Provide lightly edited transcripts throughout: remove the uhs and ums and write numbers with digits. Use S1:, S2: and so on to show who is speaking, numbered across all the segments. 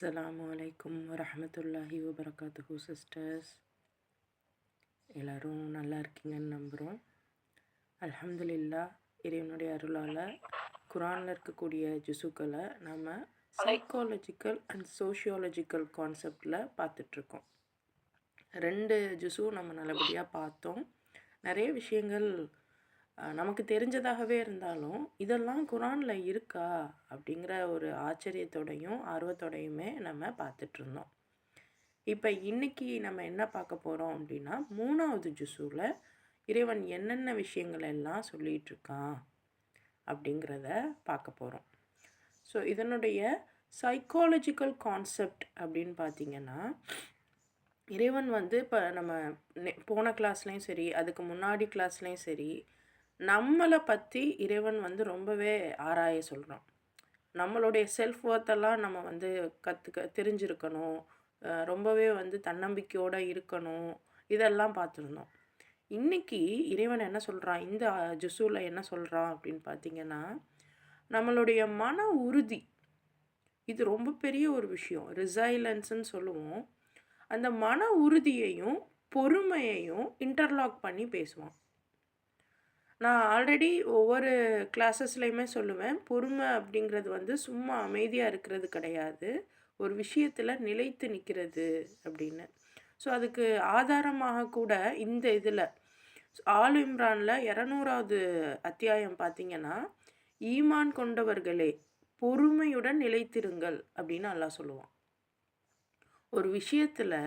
S1: அஸ்ஸலாமு அலைக்கும் வரஹ்மத்துல்லாஹி வபரகாத்துஹு சிஸ்டர்ஸ். எல்லோரும் நல்லா இருக்கீங்கன்னு நம்புகிறோம். அல்ஹம்துலில்லாஹ், இறைவனுடைய அருளால் குரானில் இருக்கக்கூடிய ஜுசுக்களை நம்ம சைக்காலஜிக்கல் அண்ட் சோஷியாலஜிக்கல் கான்செப்டில் பார்த்துட்ருக்கோம். 2 ஜுஸும் நம்ம நல்லபடியாக பார்த்தோம். நிறைய விஷயங்கள் நமக்கு தெரிஞ்சதாகவே இருந்தாலும் இதெல்லாம் குரானில் இருக்கா அப்படிங்கிற ஒரு ஆச்சரியத்தோடையும் ஆர்வத்தோடையுமே நம்ம பார்த்துட்ருந்தோம். இப்போ இன்றைக்கி நம்ம என்ன பார்க்க போகிறோம் அப்படின்னா, 3வது ஜுஸுவில் இறைவன் என்னென்ன விஷயங்கள் எல்லாம் சொல்லிகிட்ருக்கான் அப்படிங்கிறத பார்க்க போகிறோம். ஸோ இதனுடைய சைக்காலஜிக்கல் கான்செப்ட் அப்படின்னு பார்த்திங்கன்னா, இறைவன் இப்போ நம்ம போன கிளாஸ்லேயும் சரி, அதுக்கு முன்னாடி கிளாஸ்லேயும் சரி, நம்மளை பற்றி இறைவன் ரொம்பவே ஆராய சொல்கிறோம். நம்மளுடைய செல்ஃப் ஒர்த்தெல்லாம் நம்ம தெரிஞ்சிருக்கணும், ரொம்பவே தன்னம்பிக்கையோடு இருக்கணும், இதெல்லாம் பார்த்துருந்தோம். இன்றைக்கி இறைவன் என்ன சொல்கிறான், இந்த ஜுஸுவில் என்ன சொல்கிறான் அப்படின்னு பார்த்திங்கன்னா, நம்மளுடைய மன உறுதி, இது ரொம்ப பெரிய ஒரு விஷயம். ரிசைலன்ஸ்ன்னு சொல்லுவோம். அந்த மன உறுதியையும் பொறுமையையும் இன்டர்லாக் பண்ணி பேசுவான். நான் ஆல்ரெடி ஒவ்வொரு கிளாஸஸ்லையுமே சொல்லுவேன், பொறுமை அப்படிங்கிறது சும்மா அமைதியாக இருக்கிறது கிடையாது, ஒரு விஷயத்தில் நிலைத்து நிற்கிறது அப்படின்னு. ஸோ அதுக்கு ஆதாரமாக கூட இந்த இதில் ஆல் இம்ரானில் 200வது அத்தியாயம் பார்த்திங்கன்னா, ஈமான் கொண்டவர்களே பொறுமையுடன் நிலைத்திருங்கள் அப்படின்னு அல்லாஹ் சொல்லுவான். ஒரு விஷயத்தில்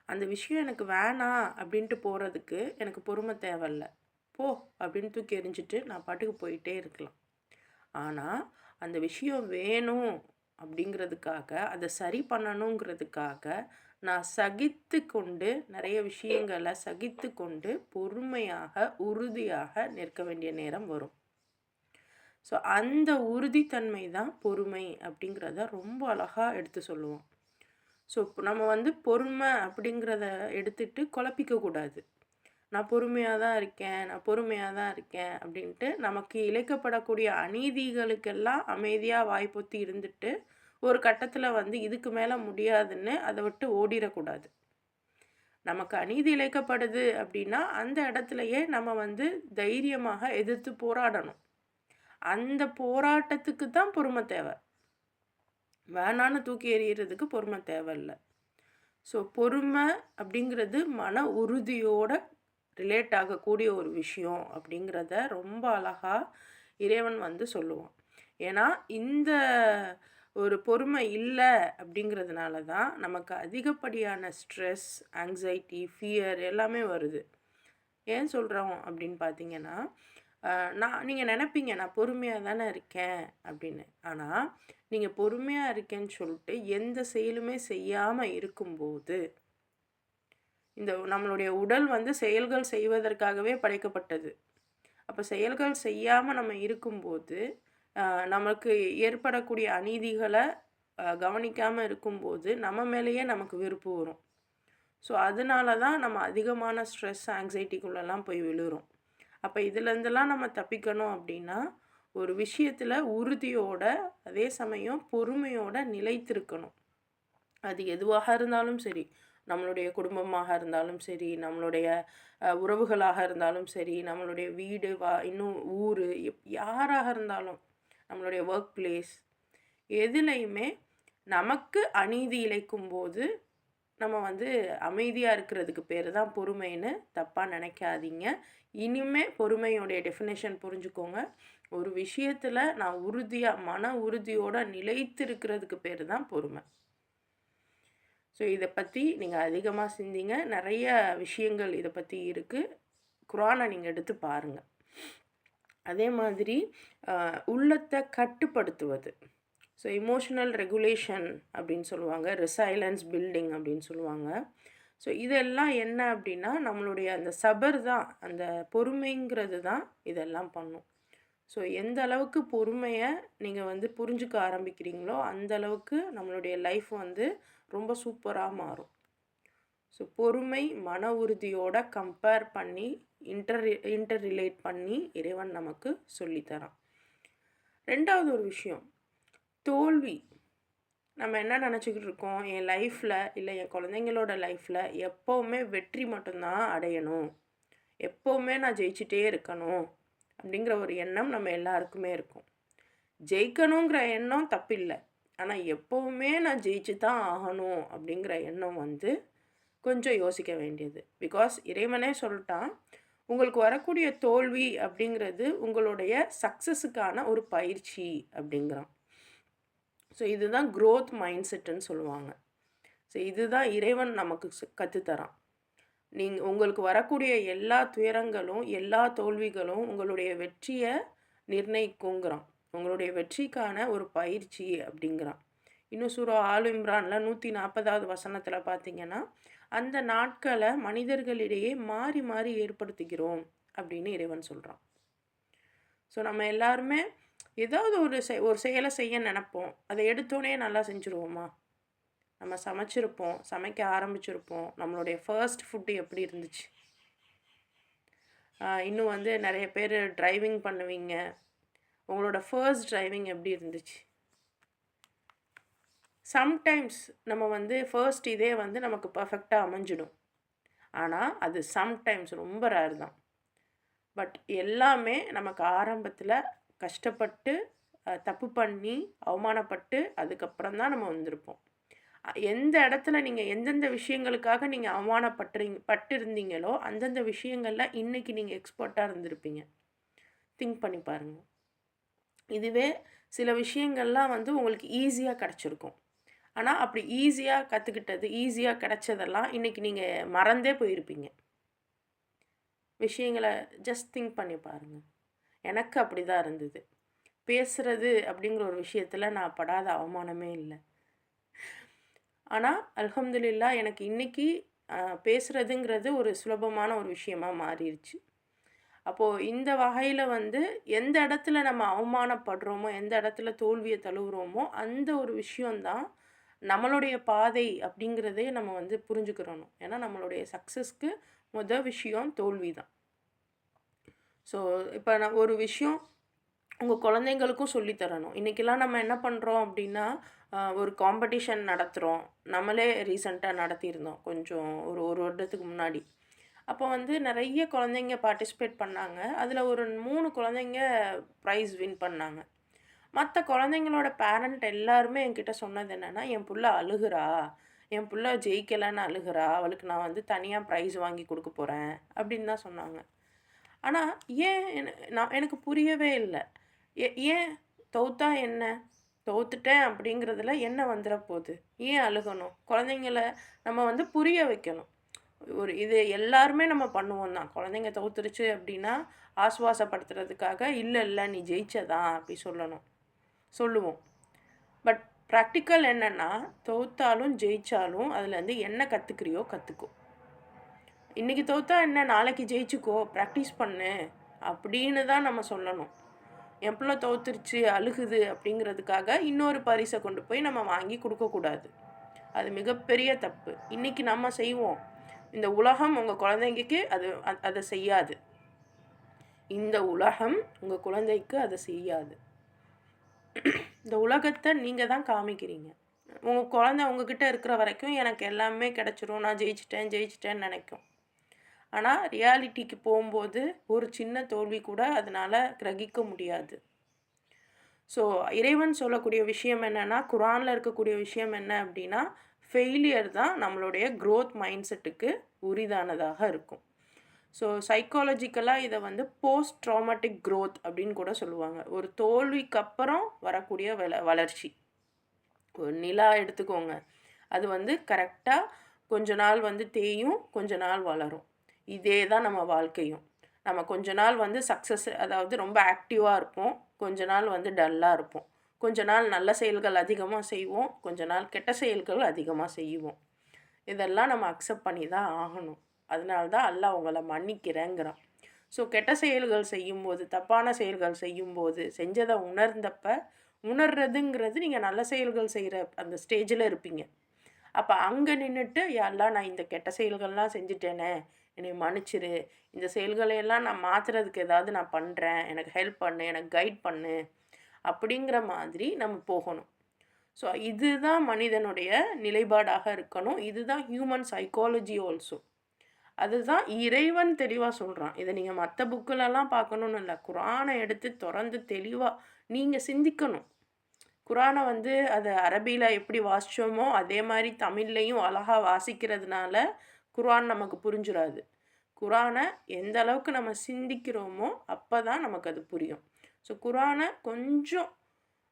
S1: அந்த விஷயம் எனக்கு வேணாம் அப்படின்ட்டு போகிறதுக்கு எனக்கு பொறுமை தேவையில்ல, போ அப்படின்னு தூக்கி எறிஞ்சிட்டு நான் பாட்டுக்கு போயிட்டே இருக்கலாம். ஆனால் அந்த விஷயம் வேணும் அப்படிங்கிறதுக்காக, அதை சரி பண்ணணுங்கிறதுக்காக நான் சகித்து கொண்டு, நிறைய விஷயங்களை சகித்து கொண்டு பொறுமையாக உறுதியாக நிற்க வேண்டிய நேரம் வரும். ஸோ அந்த உறுதித்தன்மை தான் பொறுமை அப்படிங்கிறத ரொம்ப அழகாக எடுத்து சொல்லுவோம். ஸோ நம்ம பொறுமை அப்படிங்கிறத எடுத்துகிட்டு குழப்பிக்கக்கூடாது. நான் பொறுமையாக தான் இருக்கேன், நான் பொறுமையாக தான் இருக்கேன் அப்படின்ட்டு நமக்கு இழைக்கப்படக்கூடிய அநீதிகளுக்கெல்லாம் அமைதியாக வாய்ப்பொத்தி இருந்துட்டு ஒரு கட்டத்தில் இதுக்கு மேலே முடியாதுன்னு அதை விட்டு ஓடிடக்கூடாது. நமக்கு அநீதி இழைக்கப்படுது அப்படின்னா அந்த இடத்துலையே நம்ம தைரியமாக எதிர்த்து போராடணும். அந்த போராட்டத்துக்கு தான் பொறுமை தேவை, வேணான்னு தூக்கி எறிகிறதுக்கு பொறுமை தேவையில்லை. ஸோ பொறுமை அப்படிங்கிறது மன உறுதியோட ரிலேட் ஆகக்கூடிய ஒரு விஷயம் அப்படிங்கிறத ரொம்ப அழகாக இறைவன் சொல்லுவான். ஏன்னா இந்த ஒரு பொறுமை இல்லை அப்படிங்கிறதுனால தான் நமக்கு அதிகப்படியான ஸ்ட்ரெஸ், ஆங்ஸைட்டி, ஃபியர் எல்லாமே வருது. ஏன் சொல்கிறோம் அப்படின்னு பார்த்தீங்கன்னா, நீங்கள் நினைப்பீங்க நான் பொறுமையாக தானே இருக்கேன் அப்படின்னு. ஆனால் நீங்கள் பொறுமையாக இருக்கேன்னு சொல்லிட்டு எந்த செயலுமே செய்யாமல் இருக்கும்போது, இந்த நம்மளுடைய உடல் செயல்கள் செய்வதற்காகவே படைக்கப்பட்டது. அப்போ செயல்கள் செய்யாமல் நம்ம இருக்கும்போது, நமக்கு ஏற்படக்கூடிய அநீதிகளை கவனிக்காமல் இருக்கும்போது நம்ம மேலேயே நமக்கு வெறுப்பு வரும். ஸோ அதனால தான் நம்ம அதிகமான ஸ்ட்ரெஸ், ஆங்ஸைட்டிக்குள்ளெல்லாம் போய் விழுறோம். அப்போ இதுலேருந்துலாம் நம்ம தப்பிக்கணும் அப்படின்னா, ஒரு விஷயத்தில் உறுதியோட அதே சமயம் பொறுமையோட நிலைத்திருக்கணும். அது எதுவாக இருந்தாலும் சரி, நம்மளுடைய குடும்பமாக இருந்தாலும் சரி, நம்மளுடைய உறவுகளாக இருந்தாலும் சரி, நம்மளுடைய வீடு, இன்னும் ஊர், யாராக இருந்தாலும், நம்மளுடைய ஒர்க் பிளேஸ், எதுலேயுமே நமக்கு அநீதி இழைக்கும்போது நம்ம அமைதியாக இருக்கிறதுக்கு பேர் தான் பொறுமைன்னு தப்பாக நினைக்காதீங்க. இனிமே பொறுமையோடைய டெஃபினேஷன் புரிஞ்சுக்கோங்க. ஒரு விஷயத்தில் நான் உறுதியாக, மன உறுதியோடு நிலைத்து இருக்கிறதுக்கு பேர் தான் பொறுமை. ஸோ இதை பற்றி நீங்கள் அதிகமாக சிந்திங்க. நிறைய விஷயங்கள் இதை பற்றி இருக்குது. குரானை நீங்கள் எடுத்து பாருங்கள். அதே மாதிரி உள்ளத்தை கட்டுப்படுத்துவது, ஸோ இமோஷனல் ரெகுலேஷன் அப்படின்னு சொல்லுவாங்க, ரெசைலன்ஸ் பில்டிங் அப்படின்னு சொல்லுவாங்க. ஸோ இதெல்லாம் என்ன அப்படின்னா, நம்மளுடைய அந்த சபர் தான், அந்த பொறுமைங்கிறது தான் இதெல்லாம் பண்ணும். ஸோ எந்த அளவுக்கு பொறுமையை நீங்கள் புரிஞ்சுக்க ஆரம்பிக்கிறீங்களோ அந்த அளவுக்கு நம்மளுடைய லைஃப் ரொம்ப சூப்பராக மாறும். ஸோ பொறுமை மன உறுதியோட கம்பேர் பண்ணி இன்டர் ரிலேட் பண்ணி இறைவன் நமக்கு சொல்லித்தரான். 2வது ஒரு விஷயம், தோல்வி. நம்ம என்ன நினச்சிக்கிட்டு இருக்கோம், என் லைஃப்பில் இல்லை என் குழந்தைங்களோட லைஃப்பில் எப்போவுமே வெற்றி மட்டும்தான் அடையணும், எப்போவுமே நான் ஜெயிச்சிட்டே இருக்கணும் அப்படிங்கிற ஒரு எண்ணம் நம்ம எல்லாருக்குமே இருக்கும். ஜெயிக்கணுங்கிற எண்ணம் தப்பில்லை, ஆனால் எப்போவுமே நான் ஜெயிச்சு தான் ஆகணும் அப்படிங்கிற எண்ணம் வந்து கொஞ்சம் யோசிக்க வேண்டியது. பிகாஸ் இறைவனே சொல்லிட்டான், உங்களுக்கு வரக்கூடிய தோல்வி அப்படிங்கிறது உங்களுடைய சக்ஸஸுக்கான ஒரு பயிற்சி அப்படிங்கிறான். ஸோ இதுதான் க்ரோத் மைண்ட் செட்டுன்னு சொல்லுவாங்க. ஸோ இதுதான் இறைவன் நமக்கு கற்றுத்தரான். உங்களுக்கு வரக்கூடிய எல்லா துயரங்களும் எல்லா தோல்விகளும் உங்களுடைய வெற்றியை நிர்ணயிக்குங்கிறான். உங்களுடைய வெற்றிக்கான ஒரு பயிற்சி அப்படிங்கிறான். இன்னும் சூரா ஆல் இம்ரானில் 140வது வசனத்தில் பார்த்தீங்கன்னா, அந்த நாட்களை மனிதர்களிடையே மாறி மாறி ஏற்படுத்துகிறோம் அப்படின்னு இறைவன் சொல்கிறான். ஸோ நம்ம எல்லாருமே ஏதாவது ஒரு செயலை செய்ய நினைப்போம், அதை எடுத்தோடனே நல்லா செஞ்சுருவோமா? நம்ம சமைச்சிருப்போம், சமைக்க ஆரம்பிச்சிருப்போம், நம்மளுடைய ஃபர்ஸ்ட் ஃபுட்டு எப்படி இருந்துச்சு? இன்னும் வந்து நிறைய பேர் டிரைவிங் பண்ணுவீங்க, உங்களோட ஃபர்ஸ்ட் டிரைவிங் எப்படி இருந்துச்சு? சம்டைம்ஸ் நம்ம வந்து ஃபர்ஸ்ட் இதே வந்து நமக்கு பர்ஃபெக்டாக அமைஞ்சிடும், ஆனால் அது சம்டைம்ஸ் ரொம்ப ரேர் தான். பட் எல்லாமே நமக்கு ஆரம்பத்தில் கஷ்டப்பட்டு தப்பு பண்ணி அவமானப்பட்டு அதுக்கப்புறம் தான் நம்ம வந்திருப்போம். எந்த இடத்துல நீங்கள் எந்தெந்த விஷயங்களுக்காக நீங்கள் பட்டிருந்தீங்களோ அந்தந்த விஷயங்களில் இன்றைக்கி நீங்கள் எக்ஸ்பர்ட்டாக இருந்திருப்பீங்க. திங்க் பண்ணி பாருங்கள். இதுவே சில விஷயங்கள்லாம் வந்து உங்களுக்கு ஈஸியாக கிடச்சிருக்கும், ஆனால் அப்படி ஈஸியாக கற்றுக்கிட்டது ஈஸியாக கிடச்சதெல்லாம் இன்றைக்கி நீங்கள் மறந்தே போயிருப்பீங்க. விஷயங்களை ஜஸ்ட் திங்க் பண்ணி பாருங்கள். எனக்கு அப்படி தான் இருந்தது. பேசுகிறது அப்படிங்கிற ஒரு விஷயத்தில் நான் படாத அவமானமே இல்லை. ஆனால் அல்ஹம்துலில்லாஹ் எனக்கு இன்றைக்கி பேசுகிறதுங்கிறது ஒரு சுலபமான ஒரு விஷயமாக மாறிடுச்சு. அப்போது இந்த வகையில் வந்து எந்த இடத்துல நம்ம அவமானப்படுறோமோ, எந்த இடத்துல தோல்வியை தழுவுறோமோ, அந்த ஒரு விஷயந்தான் நம்மளுடைய பாதை அப்படிங்கிறதே நம்ம வந்து புரிஞ்சுக்கிறணும். ஏன்னா நம்மளுடைய சக்ஸஸ்க்கு விஷயம் தோல்வி தான். ஸோ இப்போ நான் ஒரு விஷயம் உங்கள் குழந்தைங்களுக்கும் சொல்லித்தரணும். இன்றைக்கெல்லாம் நம்ம என்ன பண்ணுறோம் அப்படின்னா, ஒரு காம்படிஷன் நடத்துகிறோம். நம்மளே ரீசெண்டாக நடத்தியிருந்தோம் கொஞ்சம் ஒரு வருடத்துக்கு முன்னாடி. அப்போ வந்து நிறைய குழந்தைங்க பார்ட்டிசிபேட் பண்ணாங்க. அதில் ஒரு 3 குழந்தைங்க ப்ரைஸ் வின் பண்ணாங்க. மற்ற குழந்தைங்களோட பேரண்ட் எல்லாருமே என்கிட்ட சொன்னது என்னென்னா, என் புள்ள அழுகிறா, என் புள்ள ஜெயிக்கலைன்னு அழுகிறா, அவளுக்கு நான் வந்து தனியாக ப்ரைஸ் வாங்கி கொடுக்க போகிறேன் அப்படின்னு தான் சொன்னாங்க. ஆனால் ஏன் எனக்கு புரியவே இல்லை. ஏன் தோத்தா என்ன, தோத்துட்டேன் அப்படிங்கிறதுல என்ன வந்துட போகுது, ஏன் அழுகணும்? குழந்தைங்கள நம்ம வந்து புரிய வைக்கணும். இது எல்லாருமே நம்ம பண்ணுவோம் தான். குழந்தைங்க தோத்துருச்சு அப்படின்னா ஆசுவாசப்படுத்துறதுக்காக இல்லை நீ ஜெயிச்சதான் அப்படி சொல்லுவோம். பட் ப்ராக்டிக்கல் என்னென்னா, தோத்தாலும் ஜெயித்தாலும் அதுலேருந்து என்ன கற்றுக்கிறியோ கற்றுக்கோ. இன்றைக்கி தோத்தா என்ன, நாளைக்கு ஜெயிச்சுக்கோ, ப்ராக்டிஸ் பண்ணு அப்படின்னு தான் நம்ம சொல்லணும். என் பிள்ளை தோத்துருச்சு அழுகுது அப்படிங்கிறதுக்காக இன்னொரு பரிசை கொண்டு போய் நம்ம வாங்கி கொடுக்கக்கூடாது. அது மிகப்பெரிய தப்பு. இன்றைக்கி நம்ம செய்வோம், இந்த உலகம் உங்கள் குழந்தைங்களுக்கு அதை செய்யாது. இந்த உலகம் உங்கள் குழந்தைக்கு அதை செய்யாது. இந்த உலகத்தை நீங்கள் தான் காமிக்கிறீங்க. உங்கள் குழந்தை உங்ககிட்ட இருக்கிற வரைக்கும் எனக்கு எல்லாமே கிடச்சிரும், நான் ஜெயிச்சிட்டேன்னு நினைக்கும். ஆனால் ரியாலிட்டிக்கு போகும்போது ஒரு சின்ன தோல்வி கூட அதனால் கிரகிக்க முடியாது. ஸோ இறைவன் சொல்லக்கூடிய விஷயம் என்னென்னா, குரானில் இருக்கக்கூடிய விஷயம் என்ன அப்படின்னா, ஃபெயிலியர் தான் நம்மளுடைய க்ரோத் மைண்ட் செட்டுக்கு உரிதானதாக இருக்கும். ஸோ சைக்காலஜிக்கலாக இதை வந்து போஸ்ட் ட்ராமாட்டிக் க்ரோத் அப்படின்னு கூட சொல்லுவாங்க. ஒரு தோல்விக்கு அப்புறம் வரக்கூடிய வளர்ச்சி. ஒரு நிலா எடுத்துக்கோங்க, அது வந்து கரெக்டாக கொஞ்ச நாள் வந்து தேயும், கொஞ்ச நாள் வளரும். இதே தான் நம்ம வாழ்க்கையும். நம்ம கொஞ்ச நாள் வந்து சக்ஸஸ், அதாவது ரொம்ப ஆக்டிவாக இருப்போம், கொஞ்ச நாள் வந்து டல்லாக இருப்போம். கொஞ்ச நாள் நல்ல செயல்கள் அதிகமாக செய்வோம், கொஞ்ச நாள் கெட்ட செயல்கள் அதிகமாக செய்வோம். இதெல்லாம் நம்ம அக்செப்ட் பண்ணி தான் ஆகணும். அதனால தான் அல்லாஹ் உங்களை மன்னிக்கிறேங்கிறான். ஸோ கெட்ட செயல்கள் செய்யும்போது, தப்பான செயல்கள் செய்யும்போது, செஞ்சதை உணர்றதுங்கிறது நீங்கள் நல்ல செயல்கள் செய்கிற அந்த ஸ்டேஜில் இருப்பீங்க. அப்போ அங்கே நின்றுட்டு, யாரெல்லாம் நான் இந்த கெட்ட செயல்கள்லாம் செஞ்சுட்டேனே, என்னை மன்னிச்சிரு, இந்த செயல்களையெல்லாம் நான் மாற்றுறதுக்கு ஏதாவது நான் பண்ணுறேன், எனக்கு ஹெல்ப் பண்ணு, எனக்கு கைட் பண்ணு அப்படிங்கிற மாதிரி நம்ம போகணும். ஸோ இதுதான் மனிதனுடைய நிலைப்பாடாக இருக்கணும். இதுதான் ஹியூமன் சைக்காலஜி ஆல்சோ. அதுதான் இறைவன் தெளிவாக சொல்கிறான். இதை நீங்கள் மற்ற புக்கிலலாம் பார்க்கணுன்னு இல்லை. குரானை எடுத்து திறந்து தெளிவாக நீங்கள் சிந்திக்கணும். குரானை வந்து அதை அரபியில் எப்படி வாசித்தோமோ அதே மாதிரி தமிழ்லையும் அழகாக வாசிக்கிறதுனால குரான் நமக்கு புரிஞ்சிடாது. குரானை எந்த அளவுக்கு நம்ம சிந்திக்கிறோமோ அப்போ தான் நமக்கு அது புரியும். ஸோ குரானை கொஞ்சம்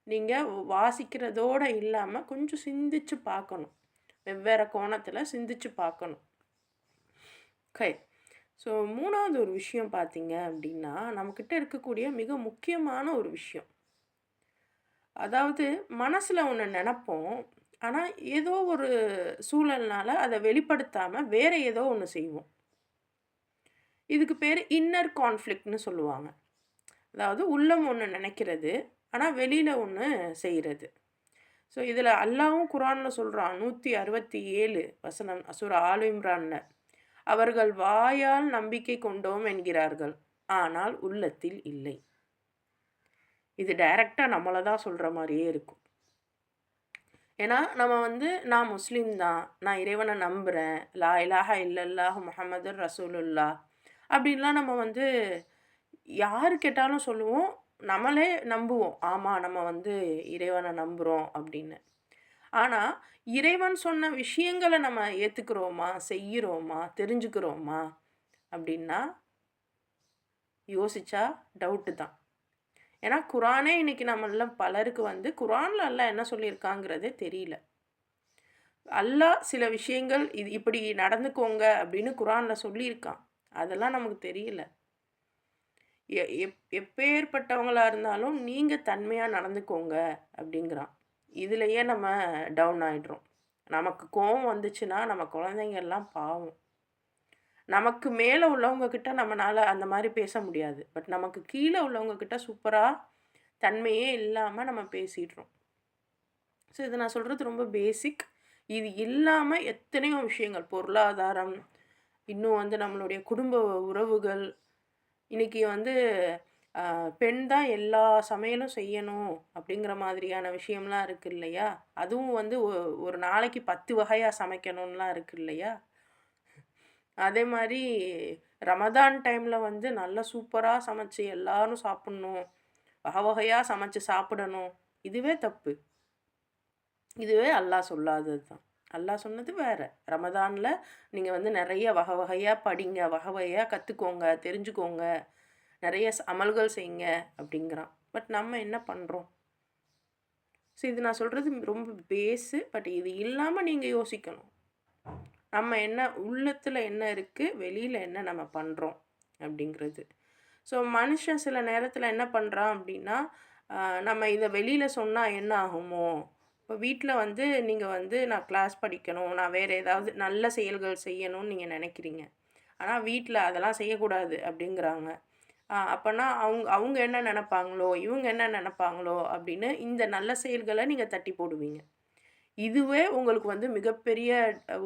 S1: நீங்கள் வாசிக்கிறதோடு இல்லாமல் கொஞ்சம் சிந்திச்சு பார்க்கணும். வெவ்வேறு கோணத்தில் சிந்திச்சு பார்க்கணும். ஓகே. ஸோ 3வது ஒரு விஷயம் பார்த்தீங்க அப்படின்னா, நம்மக்கிட்ட இருக்கக்கூடிய மிக முக்கியமான ஒரு விஷயம். அதாவது மனசில் ஒன்று நினப்போம். ஆனால் ஏதோ ஒரு சூழல்னால அதை வெளிப்படுத்தாமல் வேறு ஏதோ ஒன்று செய்வோம். இதுக்கு பேர் இன்னர் கான்ஃப்ளிக்ட்னு சொல்லுவாங்க. அதாவது உள்ளம் ஒன்று நினைக்கிறது, ஆனால் வெளியில் ஒன்று செய்கிறது. ஸோ இதில் அல்லாஹ்வும் குரானில் சொல்கிறான். 167 வசனம் சூரா ஆல் இம்ரான்ல, அவர்கள் வாயால் நம்பிக்கை கொண்டோம் என்கிறார்கள், ஆனால் உள்ளத்தில் இல்லை. இது டைரெக்டாக நம்மளை தான் சொல்கிற மாதிரியே இருக்கும். ஏன்னா நம்ம வந்து நான் முஸ்லீம் தான், நான் இறைவனை நம்புகிறேன், லா இலாஹ இல்லல்லாஹ் முஹம்மதுர் ரசூலுல்லா அப்படின்லாம் நம்ம வந்து யார் கேட்டாலும் சொல்லுவோம். நம்மளே நம்புவோம், ஆமாம் நம்ம வந்து இறைவனை நம்புகிறோம் அப்படின்னு. ஆனால் இறைவன் சொன்ன விஷயங்களை நம்ம ஏற்றுக்கிறோமா, செய்கிறோமா, தெரிஞ்சுக்கிறோமா அப்படின்னா யோசிச்சா டவுட்டு தான். ஏன்னா குரானே இன்றைக்கி நம்மள பலருக்கு வந்து குரானில் அல்லாஹ் என்ன சொல்லியிருக்காங்கிறதே தெரியல. அல்லாஹ் சில விஷயங்கள் இது இப்படி நடந்துக்கோங்க அப்படின்னு குரானில் சொல்லியிருக்கான், அதெல்லாம் நமக்கு தெரியல. எப்பேற்பட்டவங்களாக இருந்தாலும் நீங்கள் தன்மையாக நடந்துக்கோங்க அப்படிங்கிறான். இதுலையே நம்ம டவுன் ஆகிடுறோம். நமக்கு கோபம் வந்துச்சுன்னா நம்ம குழந்தைங்கள்லாம் பாவம். நமக்கு மேலே உள்ளவங்கக்கிட்ட நம்மளால் அந்த மாதிரி பேச முடியாது. பட் நமக்கு கீழே உள்ளவங்கக்கிட்ட சூப்பராக தன்மையே இல்லாமல் நம்ம பேசிடுறோம். ஸோ இதை நான் சொல்கிறது ரொம்ப பேசிக். இது இல்லாமல் எத்தனையோ விஷயங்கள், பொருளாதாரம், இன்னும் வந்து நம்மளுடைய குடும்ப உறவுகள். இன்றைக்கி வந்து பெண் தான் எல்லா சமையலும் செய்யணும் அப்படிங்கிற மாதிரியான விஷயம்லாம் இருக்குது இல்லையா? அதுவும் வந்து ஒரு நாளைக்கு 10 வகையாக சமைக்கணும்லாம் இருக்குது இல்லையா? அதே மாதிரி ரமதான் டைமில் வந்து நல்லா சூப்பராக சமைச்சு எல்லாரும் சாப்பிட்ணும், வகை வகையாக சமைச்சு சாப்பிடணும். இதுவே தப்பு. இதுவே அல்லாஹ் சொல்லாதது தான். அல்லாஹ் சொன்னது வேறு. ரமதானில் நீங்கள் வந்து நிறைய வகை வகையாக படிங்க, வகை வகையாக கற்றுக்கோங்க, தெரிஞ்சுக்கோங்க, நிறைய அமல்கள் செய்யுங்க அப்படிங்கிறான். பட் நம்ம என்ன பண்ணுறோம்? ஸோ இது நான் சொல்கிறது ரொம்ப பேஸு. பட் இது இல்லாமல் நீங்கள் யோசிக்கணும். நம்ம என்ன உள்ளத்தில் என்ன இருக்குது, வெளியில் என்ன நம்ம பண்ணுறோம் அப்படிங்கிறது. ஸோ மனுஷன் சில நேரத்தில் என்ன பண்ணுறான் அப்படின்னா, நம்ம இதை வெளியில் சொன்னால் என்ன ஆகுமோ? இப்போ வீட்டில் வந்து நீங்கள் வந்து நான் கிளாஸ் படிக்கணும், நான் வேறு ஏதாவது நல்ல செயல்கள் செய்யணும்னு நீங்கள் நினைக்கிறீங்க. ஆனால் வீட்டில் அதெல்லாம் செய்யக்கூடாது அப்படிங்கிறாங்க. அப்போனா அவங்க என்ன நினப்பாங்களோ, இவங்க என்ன நினப்பாங்களோ அப்படின்னு இந்த நல்ல செயல்களை நீங்கள் தட்டி போடுவீங்க. இதுவே உங்களுக்கு வந்து மிகப்பெரிய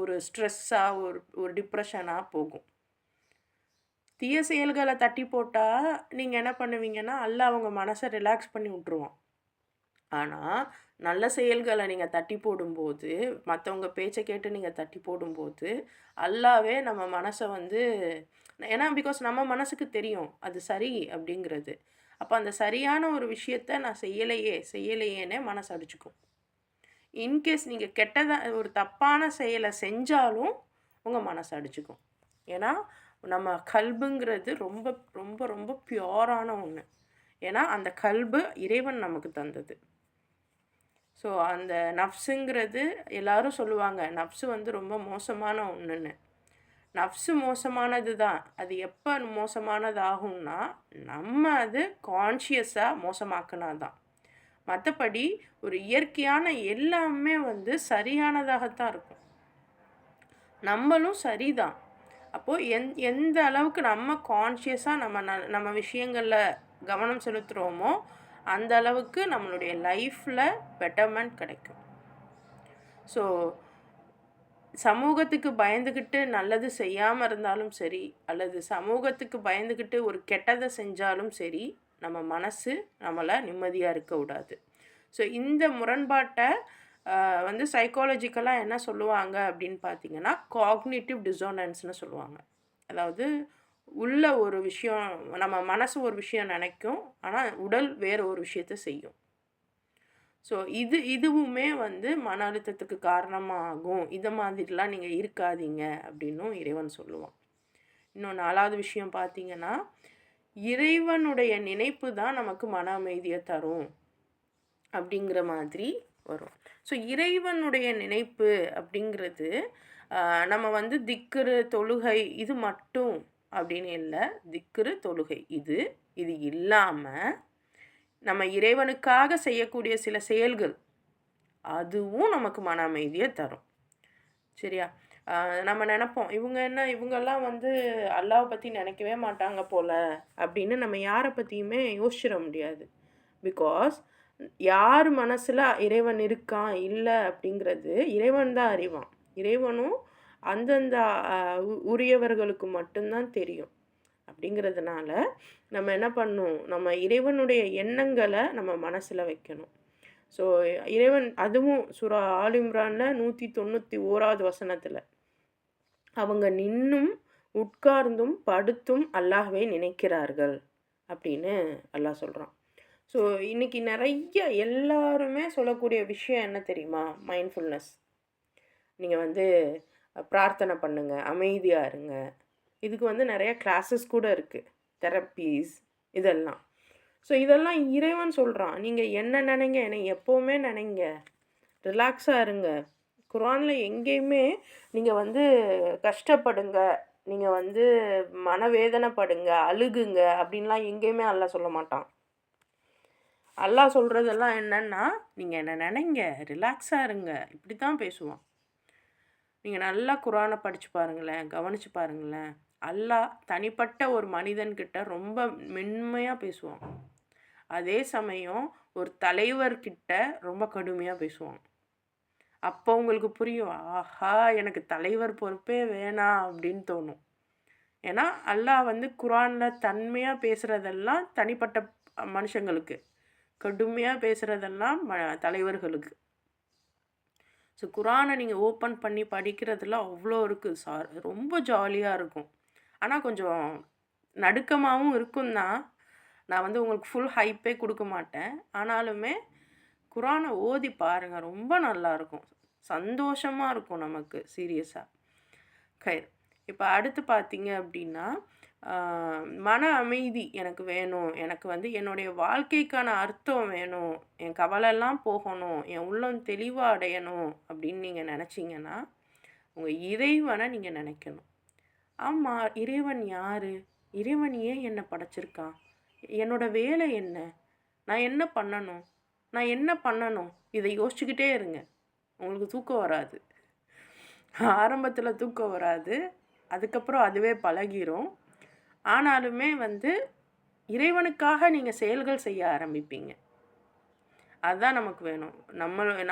S1: ஒரு ஸ்ட்ரெஸ்ஸாக, ஒரு டிப்ரெஷனாக போகும். தீய செயல்களை தட்டி போட்டால் நீங்கள் என்ன பண்ணுவீங்கன்னா, அல்லாஹ் அவங்க மனசை ரிலாக்ஸ் பண்ணி விட்ருவான். ஆனால் நல்ல செயல்களை நீங்கள் தட்டி போடும்போது, மற்றவங்க பேச்சை கேட்டு நீங்கள் தட்டி போடும்போது, அல்லாவே நம்ம மனசை வந்து, ஏன்னா பிகாஸ் நம்ம மனசுக்கு தெரியும் அது சரி அப்படிங்கிறது. அப்போ அந்த சரியான ஒரு விஷயத்த நான் செய்யலையேன்னே மனசு அடிச்சுக்கும். இன்கேஸ் நீங்கள் கெட்டதாக ஒரு தப்பான செயலை செஞ்சாலும் உங்கள் மனசு அடிச்சுக்கும். ஏன்னா நம்ம கல்புங்கிறது ரொம்ப ரொம்ப ரொம்ப பியூரான ஒன்று. ஏன்னா அந்த கல்பு இறைவன் நமக்கு தந்தது. ஸோ அந்த நஃப்ஸுங்கிறது எல்லாரும் சொல்லுவாங்க, நஃப்ஸு வந்து ரொம்ப மோசமான ஒன்றுன்னு. நஃப்ஸு மோசமானது தான். அது எப்போ மோசமானதாகும்னா, நம்ம அது கான்ஷியஸாக மோசமாக்குனா தான். மற்றபடி ஒரு இயற்கையான எல்லாமே வந்து சரியானதாகத்தான் இருக்கும். நம்மளும் சரிதான். அப்போது எந்த அளவுக்கு நம்ம கான்ஷியஸாக நம்ம விஷயங்களில் கவனம் செலுத்துகிறோமோ அந்த அளவுக்கு நம்மளுடைய லைஃப்பில் பெட்டர்மெண்ட் கிடைக்கும். ஸோ சமூகத்துக்கு பயந்துக்கிட்டு நல்லது செய்யாமல் இருந்தாலும் சரி, அல்லது சமூகத்துக்கு பயந்துக்கிட்டு ஒரு கெட்டதை செஞ்சாலும் சரி, நம்ம மனசு நம்மளை நிம்மதியாக இருக்க விடாது. ஸோ இந்த முரண்பாட்டை வந்து சைக்காலஜிக்கலாக என்ன சொல்லுவாங்க அப்படின்னு பார்த்தீங்கன்னா, காக்னிட்டிவ் டிசோனன்ஸ்னு சொல்லுவாங்க. அதாவது உள்ள ஒரு விஷயம் நம்ம மனசு ஒரு விஷயம் நினைக்கும். ஆனா உடல் வேற ஒரு விஷயத்த செய்யும். ஸோ இதுவுமே வந்து மன அழுத்தத்துக்கு காரணமாகும். இத மாதிரிலாம் நீங்க இருக்காதீங்க அப்படின்னும் இறைவன் சொல்லுவான். இன்னும் 4வது விஷயம் பார்த்தீங்கன்னா, இறைவனுடைய நினைப்பு தான் நமக்கு மன அமைதிய தரும் அப்படிங்கிற மாதிரி வரும். ஸோ இறைவனுடைய நினைப்பு அப்படிங்கிறது நம்ம வந்து திக்ரு, தொழுகை இது மட்டும் அப்படின்னு இல்ல. திக்ரு, தொழுகை இது இல்லாம நம்ம இறைவனுக்காக செய்யக்கூடிய சில செயல்கள், அதுவும் நமக்கு மன அமைதிய தரும். சரியா? நம்ம நெனைப்போம், இவங்கெல்லாம் வந்து அல்லாஹ்வ பத்தி நெனைக்கவே மாட்டாங்க போல, அப்படின்னு நம்ம யார பத்தியுமே யோசிச்சிட முடியாது. பிகாஸ் யார் மனசுல இறைவன் இருக்கான், இல்ல அப்படிங்கிறது இறைவன் தான் அறிவான். இறைவனும் அந்தந்த உரியவர்களுக்கு மட்டும் தான் தெரியும். அப்படிங்கிறதுனால நம்ம என்ன பண்ணணும், நம்ம இறைவனுடைய எண்ணங்கள நம்ம மனசுல வைக்கணும். ஸோ இறைவன் அதுவும் சூரா ஆல் இம்ரான்ல 191வது வசனத்துல, அவங்க நின்னும், உட்கார்ந்தும், படுத்தும் அல்லாஹ்வை நினைக்கிறார்கள் அப்படின்னு அல்லாஹ் சொல்றான். ஸோ இன்னைக்கு நெறைய எல்லாருமே சொல்லக்கூடிய விஷயம் என்ன தெரியுமா? மைண்ட்ஃபுல்னஸ். நீங்க வந்து பிரார்த்தனை பண்ணுங்க, அமைதியா இருங்க. இதுக்கு வந்து நெறைய கிளாஸஸ் கூட இருக்கு. தெரப்பீஸ் இதெல்லாம். ஸோ இதெல்லாம் இறைவன் சொல்றான். நீங்க என்ன நெனைங்க, என்னை எப்பவுமே நெனைங்க. ரிலாக்ஸா இருங்க. குர்ஆன்ல எங்கேயுமே நீங்க வந்து கஷ்டப்படுங்க, நீங்க வந்து மனவேதனைப்படுங்க, அழுகுங்க அப்படின்லாம் எங்கேயுமே அல்லாஹ் சொல்ல மாட்டான். அல்லாஹ் சொல்றதெல்லாம் என்னன்னா, நீங்க என்ன நெனைங்க, ரிலாக்ஸா இருங்க. இப்படி தான் பேசுவான். நீங்க நல்லா குர்ஆன படிச்சு பாருங்களேன், கவனிச்சு பாருங்களேன். அல்லாஹ் தனிப்பட்ட ஒரு மனிதன்கிட்ட ரொம்ப மென்மையா பேசுவான். அதே சமயம் ஒரு தலைவர்கிட்ட ரொம்ப கடுமையா பேசுவான். அப்போ உங்களுக்கு புரியும், ஆஹா! எனக்கு தலைவர் பொறுப்பே வேணாம் அப்படின்னு தோணும். ஏன்னா, அல்லாஹ் வந்து குர்ஆன்ல தன்மையா பேசுறதெல்லாம் தனிப்பட்ட மனுஷங்களுக்கு. கடுமையா பேசுறதெல்லாம் தலைவர்களுக்கு. ஸோ குர்ஆன நீங்க ஓப்பன் பண்ணி படிக்கிறதுல அவ்வளோ இருக்கு. ரொம்ப ஜாலியா இருக்கும். ஆனா கொஞ்சம் நடுக்கமாவும் இருக்கும் தான். நான் வந்து உங்களுக்கு ஃபுல் ஹைப்பே குடுக்க மாட்டேன். ஆனாலுமே குர்ஆன ஓதி பாருங்க. ரொம்ப நல்லாயிருக்கும். சந்தோஷமா இருக்கும் நமக்கு சீரியஸா. கயிர். இப்ப அடுத்து பார்த்தீங்க அப்படின்னா, மன அமைதி எனக்கு வேணும். எனக்கு வந்து என்னுடைய வாழ்க்கைக்கான அர்த்தம் வேணும். என் கவலைலாம் போகணும். என் உள்ளம் தெளிவா அடையணும் அப்படின்னு நீங்க நெனச்சீங்கன்னா, உங்க இறைவன நீங்க நெனைக்கணும். ஆமா, இறைவன் யாரு? இறைவன் ஏன் என்ன படைச்சிருக்கான்? என்னோட வேலை என்ன? நான் என்ன பண்ணணும்? நான் என்ன பண்ணணும்? இதை யோசிச்சுக்கிட்டே இருங்க. உங்களுக்கு தூக்கம் வராது. ஆரம்பத்துல தூக்கம் வராது. அதுக்கப்புறம் அதுவே பழகிரும். ஆனாலுமே வந்து இறைவனுக்காக நீங்க செயல்கள் செய்ய ஆரம்பிப்பீங்க. அதுதான் நமக்கு வேணும்.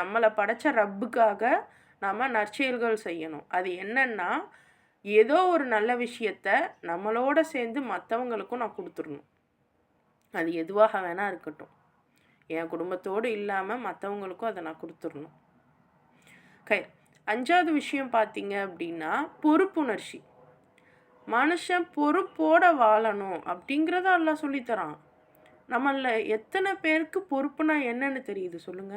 S1: நம்மள படைச்ச ரப்புக்காக நாம நற்செயல்கள் செய்யணும். அது என்னன்னா, ஏதோ ஒரு நல்ல விஷயத்த நம்மளோட சேர்ந்து மத்தவங்களுக்கும் நான் குடுத்துறணும். அது எதுவாக வேணா இருக்கட்டும். என் குடும்பத்தோடு இல்லாம மத்தவங்களுக்கும் அத நான் குடுத்துறணும். 5வது விஷயம் பார்த்தீங்க அப்படின்னா, பொறுப்புணர்ச்சி. மனுஷன் பொறுப்போட வாழணும் அப்படிங்கிறத அல்லாஹ் சொல்லி தரான். நம்மள எத்தனை பேருக்கு பொறுப்புனா என்னன்னு தெரியுது சொல்லுங்க?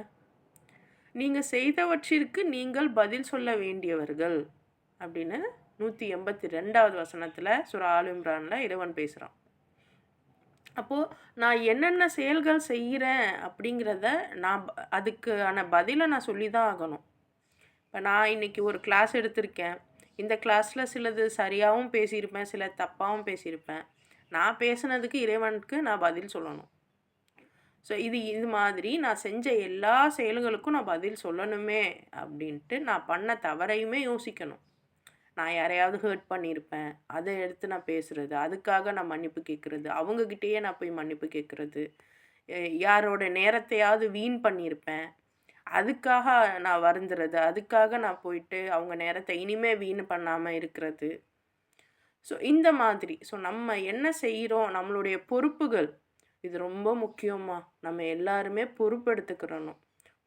S1: நீங்க செய்தவற்றிற்கு நீங்கள் பதில் சொல்ல வேண்டியவர்கள் அப்படின்னு 182வது வசனத்துல சூரா ஆல் இம்ரான்ல இறைவன் பேசுறான். அப்போ நான் என்னென்ன செயல்கள் செய்றேன் அப்படிங்கிறத நான் அதுக்கான பதில நான் சொல்லி தான் ஆகணும். இப்ப நான் இன்னைக்கு ஒரு கிளாஸ் எடுத்திருக்கேன். இந்த கிளாஸ்ல சிலது சரியாவும் பேசியிருப்பேன், சில தப்பாவும் பேசியிருப்பேன். நான் பேசுனதுக்கு இறைவனுக்கு நான் பதில் சொல்லணும். ஸோ இது மாதிரி நான் செஞ்ச எல்லா செயல்களுக்கும் நான் பதில் சொல்லணுமே அப்படின்ட்டு நான் பண்ண தவறையுமே யோசிக்கணும். நான் யாரையாவது ஹர்ட் பண்ணியிருப்பேன். அத எடுத்து நான் பேசுறது. அதுக்காக நான் மன்னிப்பு கேட்கறது. அவங்ககிட்டயே நான் போய் மன்னிப்பு கேட்கறது. யாரோட நேரத்தையாவது வீண் பண்ணியிருப்பேன். அதுக்காக நான் வருந்துறது. அதுக்காக நான் போயிட்டு அவங்க நேரத்த இனிமே வீண் பண்ணாம இருக்கிறது. ஸோ இந்த மாதிரி. ஸோ நம்ம என்ன செய்றோம்? நம்மளுடைய பொறுப்புகள். இது ரொம்ப முக்கியம்மா. நம்ம எல்லாருமே பொறுப்பெடுத்துக்கிறணும்.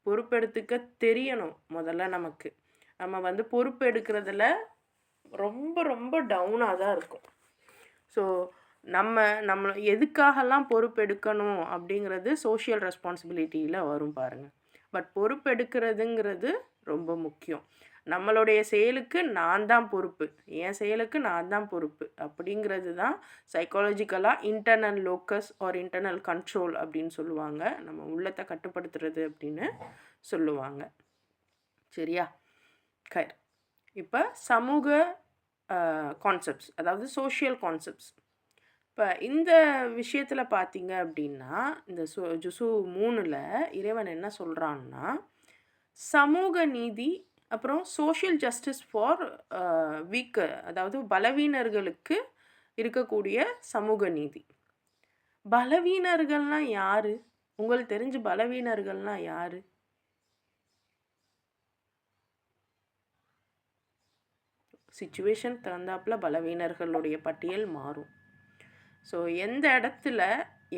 S1: பொறுப்பெடுத்துக்க தெரியணும் முதல்ல நமக்கு. நம்ம வந்து பொறுப்பு எடுக்கிறதுல ரொம்ப ரொம்ப டவுனாக தான் இருக்கும். ஸோ நம்ம எதுக்காகலாம் பொறுப்பெடுக்கணும் அப்படிங்கிறது சோஷியல் ரெஸ்பான்சிபிலிட்டியில் வரும் பாருங்கள். பட் பொறுப்பெடுக்கிறதுங்கிறது ரொம்ப முக்கியம். நம்மளுடைய செயலுக்கு நான் தான் பொறுப்பு, என் செயலுக்கு நான் தான் பொறுப்பு அப்படிங்கிறது தான் சைக்காலஜிக்கலாக internal locus or internal control அப்படின்னு சொல்லுவாங்க. நம்ம உள்ளத்தை கட்டுப்படுத்துறது அப்படின்னு சொல்லுவாங்க. சரியா? இப்போ சமூக கான்செப்ட்ஸ், அதாவது சோஷியல் கான்செப்ட்ஸ். இப்போ இந்த விஷயத்தில் பார்த்தீங்க அப்படின்னா, இந்த ஜுசு 3ல் இறைவன் என்ன சொல்கிறான்னா, சமூக நீதி, அப்புறம் சோஷியல் ஜஸ்டிஸ் ஃபார் வீக்கர், அதாவது பலவீனர்களுக்கு இருக்கக்கூடிய சமூக நீதி. பலவீனர்கள்னால் யார்? உங்களுக்கு தெரிஞ்சு பலவீனர்கள்னால் யார்? சிச்சுவேஷன் தகுந்தாப்புல பலவீனர்களுடைய பட்டியல் மாறும். ஸோ எந்த இடத்துல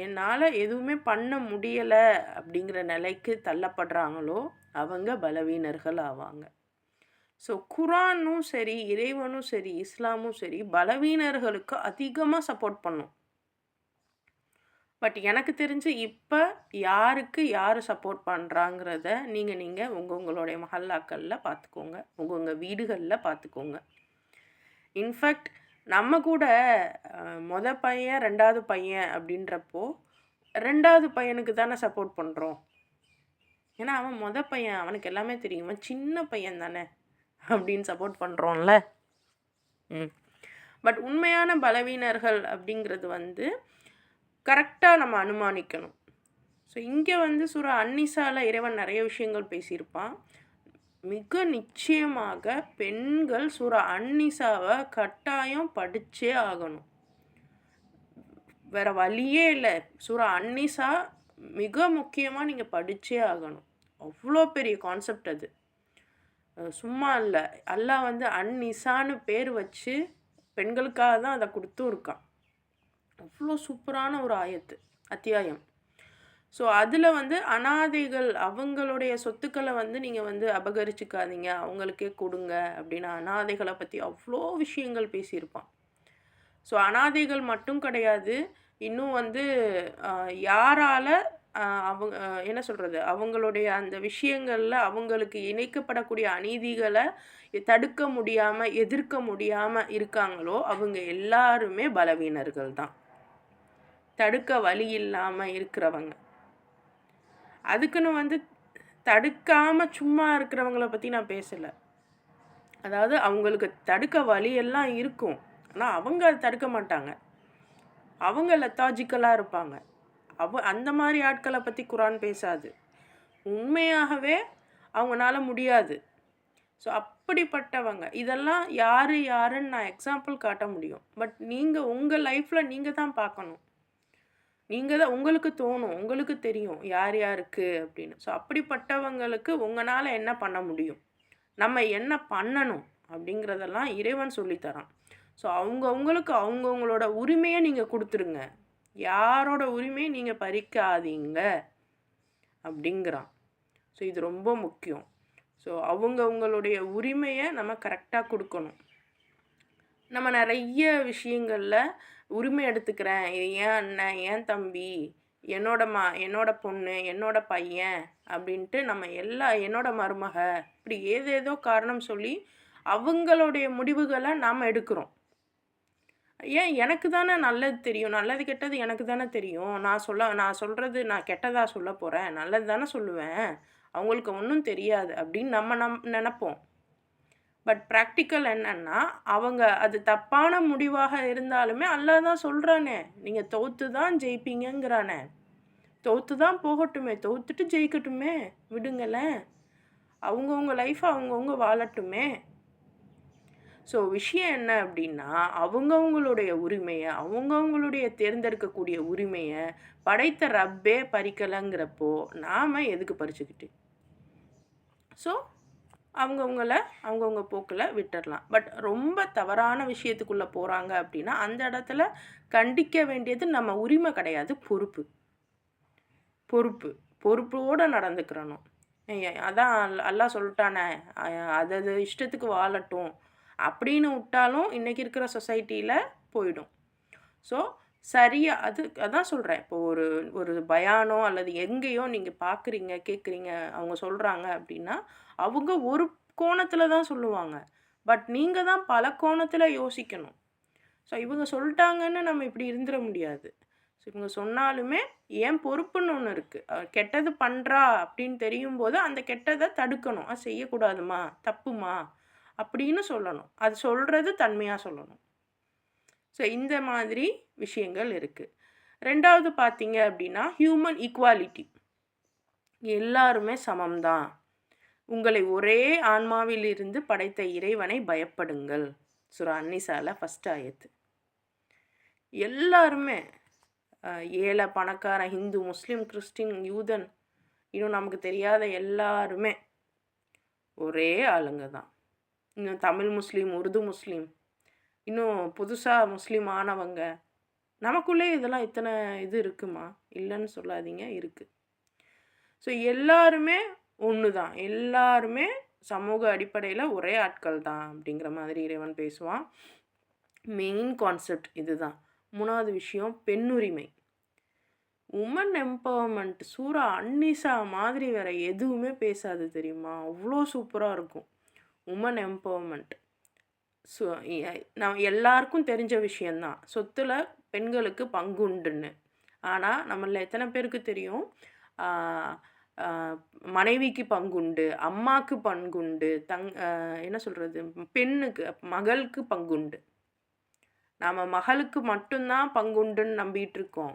S1: என்னால் எதுவுமே பண்ண முடியலை அப்படிங்கிற நிலைக்கு தள்ளப்படுறாங்களோ அவங்க பலவீனர்கள் ஆவாங்க. ஸோ குரானும் சரி, இறைவனும் சரி, இஸ்லாமும் சரி பலவீனர்களுக்கு அதிகமாக சப்போர்ட் பண்ணும். பட் எனக்கு தெரிஞ்சு இப்போ யாருக்கு யார் சப்போர்ட் பண்ணுறாங்கிறத நீங்கள் உங்களுடைய மஹல்லாக்களில் பார்த்துக்கோங்க, உங்கள் வீடுகளில் பார்த்துக்கோங்க. இன்ஃபேக்ட் நம்ம கூட பையன் 2வது பையன் அப்படின்றப்போ 2வது பையனுக்கு தானே சப்போர்ட் பண்ணுறோம். ஏன்னா அவன் பையன், அவனுக்கு எல்லாமே தெரியும், அவன் சின்ன பையன் தானே அப்படின்னு சப்போர்ட் பண்ணுறோம்ல. பட் உண்மையான பலவீனர்கள் அப்படிங்கிறது வந்து கரெக்டாக நம்ம அனுமானிக்கணும். ஸோ இங்கே வந்து சூரா அன்னிசாவில் இறைவன் நிறைய விஷயங்கள் பேசியிருப்பான். மிக நிச்சயமாக பெண்கள் சூரா அன்னிசாவை கட்டாயம் படித்தே ஆகணும், வேறு வழியே இல்லை. சூரா அன்னிசா மிக முக்கியமாக நீங்கள் படித்தே ஆகணும். அவ்வளோ பெரிய கான்செப்ட் அது, சும்மா இல்லை. அல்லாஹ் வந்து அன்னிசான்னு பேர் வச்சு பெண்களுக்காக தான் அதை கொடுத்தும் இருக்கான். அவ்வளோ சூப்பரான ஒரு அத்தியாயம். ஸோ அதில் வந்து அனாதைகள், அவங்களுடைய சொத்துக்களை வந்து நீங்கள் வந்து அபகரிச்சுக்காதீங்க, அவங்களுக்கே கொடுங்க அப்படின்னு அனாதைகளை பற்றி அவ்வளோ விஷயங்கள் பேசியிருப்பான். ஸோ அனாதைகள் மட்டும் கிடையாது, இன்னும் வந்து யாரால் அவங்க என்ன சொல்கிறது, அவங்களுடைய அந்த விஷயங்களில் அவங்களுக்கு இணைக்கப்படக்கூடிய அநீதிகளை தடுக்க முடியாமல், எதிர்க்க முடியாமல் இருக்காங்களோ அவங்க எல்லாருமே பலவீனர்கள் தான், தடுக்க வழி இல்லாமல் இருக்கிறவங்க. அதுக்குன்னு வந்து தடுக்காமல் சும்மா இருக்கிறவங்கள பற்றி நான் பேசலை. அதாவது அவங்களுக்கு தடுக்க வழியெல்லாம் இருக்கும், ஆனால் அவங்க அதை தடுக்க மாட்டாங்க, அவங்க லெத்தாஜிக்கலாக இருப்பாங்க. அந்த மாதிரி ஆட்களை பற்றி குரான் பேசாது. உண்மையாகவே அவங்களால முடியாது. ஸோ அப்படிப்பட்டவங்க இதெல்லாம் யாருன்னு நான் எக்ஸாம்பிள் காட்ட முடியும். பட் நீங்கள் உங்கள் லைஃப்பில் நீங்கள் தான் பார்க்கணும். நீங்கள் தான், உங்களுக்கு தோணும், உங்களுக்கு தெரியும் யார் யாருக்கு அப்படின்னு. ஸோ அப்படிப்பட்டவங்களுக்கு உங்களால் என்ன பண்ண முடியும், நம்ம என்ன பண்ணணும் அப்படிங்கிறதெல்லாம் இறைவன் சொல்லித்தரான். ஸோ அவங்கவுங்களுக்கு அவங்கவுங்களோட உரிமையை நீங்கள் கொடுத்துருங்க, யாரோட உரிமையை நீங்கள் பறிக்காதீங்க அப்படிங்கிறான். ஸோ இது ரொம்ப முக்கியம். ஸோ அவங்கவுங்களுடைய உரிமையை நம்ம கரெக்டாக கொடுக்கணும். நம்ம நிறைய விஷயங்களில் உரிமை எடுத்துக்கிறேன், இது ஏன் அண்ணன், ஏன் தம்பி, என்னோட பொண்ணு, என்னோட பையன் அப்படின்ட்டு நம்ம என்னோட மருமக, இப்படி ஏதேதோ காரணம் சொல்லி அவங்களுடைய முடிவுகளை நாம் எடுக்கிறோம். ஏன், எனக்கு தானே நல்லது தெரியும், நல்லது கெட்டது எனக்கு தானே தெரியும், நான் சொல்கிறது நான் கெட்டதாக சொல்ல போகிறேன், நல்லது தானே சொல்லுவேன், அவங்களுக்கு ஒன்றும் தெரியாது அப்படின்னு நம்ம நினைப்போம். பட் ப்ராக்டிக்கல் என்னன்னா, அவங்க அது தப்பான முடிவாக இருந்தாலுமே அல்லாஹ் தான் சொல்கிறானே, நீங்கள் தோற்று தான் ஜெயிப்பீங்கிறானே, தோற்று தான் போகட்டுமே, தோற்றுட்டு ஜெயிக்கட்டுமே, விடுங்களேன், அவங்கவுங்க லைஃப்பை அவங்கவுங்க வாழட்டுமே. ஸோ விஷயம் என்ன அப்படின்னா, அவங்கவுங்களுடைய உரிமையை, அவங்கவுங்களுடைய தேர்ந்தெடுக்கக்கூடிய உரிமையை படைத்த ரப்பே பறிக்கலைங்கிறப்போ நாம் எதுக்கு பறிச்சுக்கிட்டு? ஸோ அவங்கவுங்க போக்கில் விட்டுடலாம். பட் ரொம்ப தவறான விஷயத்துக்குள்ளே போகிறாங்க அப்படின்னா அந்த இடத்துல கண்டிக்க வேண்டியது நம்ம உரிமை கிடையாது, பொறுப்போடு நடந்துக்கிறணும். அதான் அல்லாஹ் சொல்லிட்டானே, அது இஷ்டத்துக்கு வாழட்டும் அப்படின்னு விட்டாலும் இன்றைக்கி இருக்கிற சொசைட்டியில் போயிடும். ஸோ சரியா அதான் சொல்கிறேன். இப்போ ஒரு ஒரு பயானோ அல்லது எங்கேயோ நீங்கள் பார்க்குறீங்க, கேட்குறீங்க, அவங்க சொல்கிறாங்க அப்படின்னா, அவங்க ஒரு கோணத்தில் தான் சொல்லுவாங்க. பட் நீங்கள் தான் பல கோணத்தில் யோசிக்கணும். ஸோ இவங்க சொல்லிட்டாங்கன்னு நம்ம இப்படி இருந்துட முடியாது. ஸோ இவங்க சொன்னாலுமே ஏன் பொறுப்புன்னு ஒன்று இருக்குது. கெட்டது பண்ணுறா அப்படின்னு தெரியும்போது அந்த கெட்டதை தடுக்கணும். அது செய்யக்கூடாதுமா, தப்புமா அப்படின்னு சொல்லணும். அது சொல்கிறது தன்மையாக சொல்லணும். ஸோ இந்த மாதிரி விஷயங்கள் இருக்குது. 2வது பார்த்தீங்க அப்படின்னா ஹியூமன் ஈக்குவாலிட்டி. எல்லாருமே சமம்தான். உங்களை ஒரே ஆன்மாவிலிருந்து படைத்த இறைவனை பயப்படுங்கள். சூரா அன்னிசால ஃபஸ்ட் ஆயத்து. எல்லாருமே ஏழை பணக்காரன், ஹிந்து, முஸ்லீம், கிறிஸ்டின், யூதன், இன்னும் நமக்கு தெரியாத எல்லாருமே ஒரே ஆளுங்க தான். இன்னும் தமிழ் முஸ்லீம், உருது முஸ்லீம், இன்னும் புதுசாக முஸ்லீம் ஆனவங்க, நமக்குள்ளே இதெல்லாம் இத்தனை இது இருக்குமா? இல்லைன்னு சொல்லாதீங்க, இருக்குது. ஸோ எல்லாருமே ஒன்று தான். எல்லாருமே சமூக அடிப்படையில் ஒரே ஆட்கள் தான் அப்படிங்கிற மாதிரி இறைவன் பேசுவான். மெயின் கான்செப்ட் இதுதான். 3வது விஷயம் பெண்ணுரிமை. உமன் எம்பவர்மெண்ட் சூரா அன்னிசா மாதிரி வேறு எதுவுமே பேசாது தெரியுமா? அவ்வளோ சூப்பராக இருக்கும் உமன் எம்பவர்மெண்ட். நான் எல்லாருக்கும் தெரிஞ்ச விஷயந்தான், சொத்தில் பெண்களுக்கு பங்குண்டுன்னு. ஆனால் நம்மள எத்தனை பேருக்கு தெரியும் மனைவிக்கு பங்குண்டு, அம்மாவுக்கு பங்குண்டு, என்ன சொல்கிறது, பெண்ணுக்கு மகளுக்கு பங்குண்டு. நாம் மகளுக்கு மட்டும்தான் பங்குண்டுன்னு நம்பிட்டு இருக்கோம்.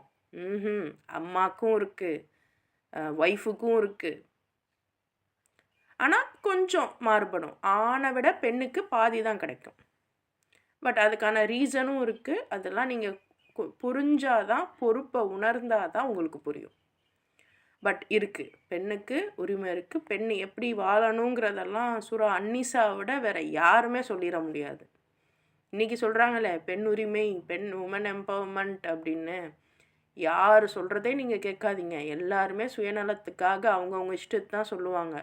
S1: அம்மாவுக்கும் இருக்குது, ஒய்ஃபுக்கும் இருக்குது. ஆனால் கொஞ்சம் மாறுபடும். ஆணை விட பெண்ணுக்கு பாதி தான் கிடைக்கும். பட் அதுக்கான ரீசனும் இருக்குது. அதெல்லாம் நீங்கள் புரிஞ்சாதான், பொறுப்பை உணர்ந்தாதான் உங்களுக்கு புரியும். பட் இருக்குது, பெண்ணுக்கு உரிமை இருக்குது. பெண் எப்படி வாழணுங்கிறதெல்லாம் சூரா அன்னிசாவை விட வேறு யாருமே சொல்லிட முடியாது. இன்றைக்கி சொல்கிறாங்களே பெண் உரிமை, பெண் உமன் எம்பவர்மெண்ட் அப்படின்னு, யார் சொல்கிறதே நீங்கள் கேட்காதீங்க. எல்லாருமே சுயநலத்துக்காக அவங்கவுங்க இஷ்டத்து தான் சொல்லுவாங்க.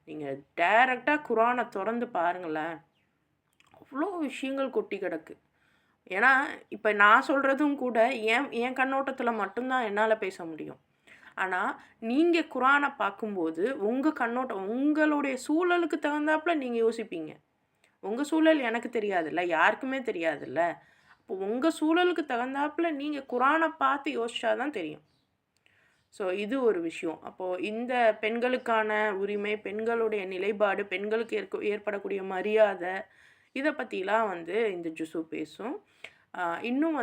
S1: நீங்கள் டைரெக்டாக குரானை திறந்து பாருங்களேன், அவ்வளோ விஷயங்கள் கொட்டி கிடக்கு. ஏன்னா இப்போ நான் சொல்கிறதும் கூட என் கண்ணோட்டத்தில் மட்டும்தான் என்னால் பேச முடியும். ஆனால் நீங்கள் குரானை பார்க்கும்போது உங்கள் கண்ணோட்டம், உங்களுடைய சூழலுக்கு தகுந்தாப்புல நீங்கள் யோசிப்பீங்க. உங்கள் சூழல் எனக்கு தெரியாதுல்ல, யாருக்குமே தெரியாதுல்ல. அப்போ உங்கள் சூழலுக்கு தகுந்தாப்புல நீங்கள் குரானை பார்த்து யோசிச்சாதான் தெரியும். ஸோ இது ஒரு விஷயம். அப்போது இந்த பெண்களுக்கான உரிமை, பெண்களுடைய நிலைப்பாடு, பெண்களுக்கு ஏற்படக்கூடிய மரியாதை, இதை பற்றிலாம் இந்த ஜுசு பேசும். இன்னும்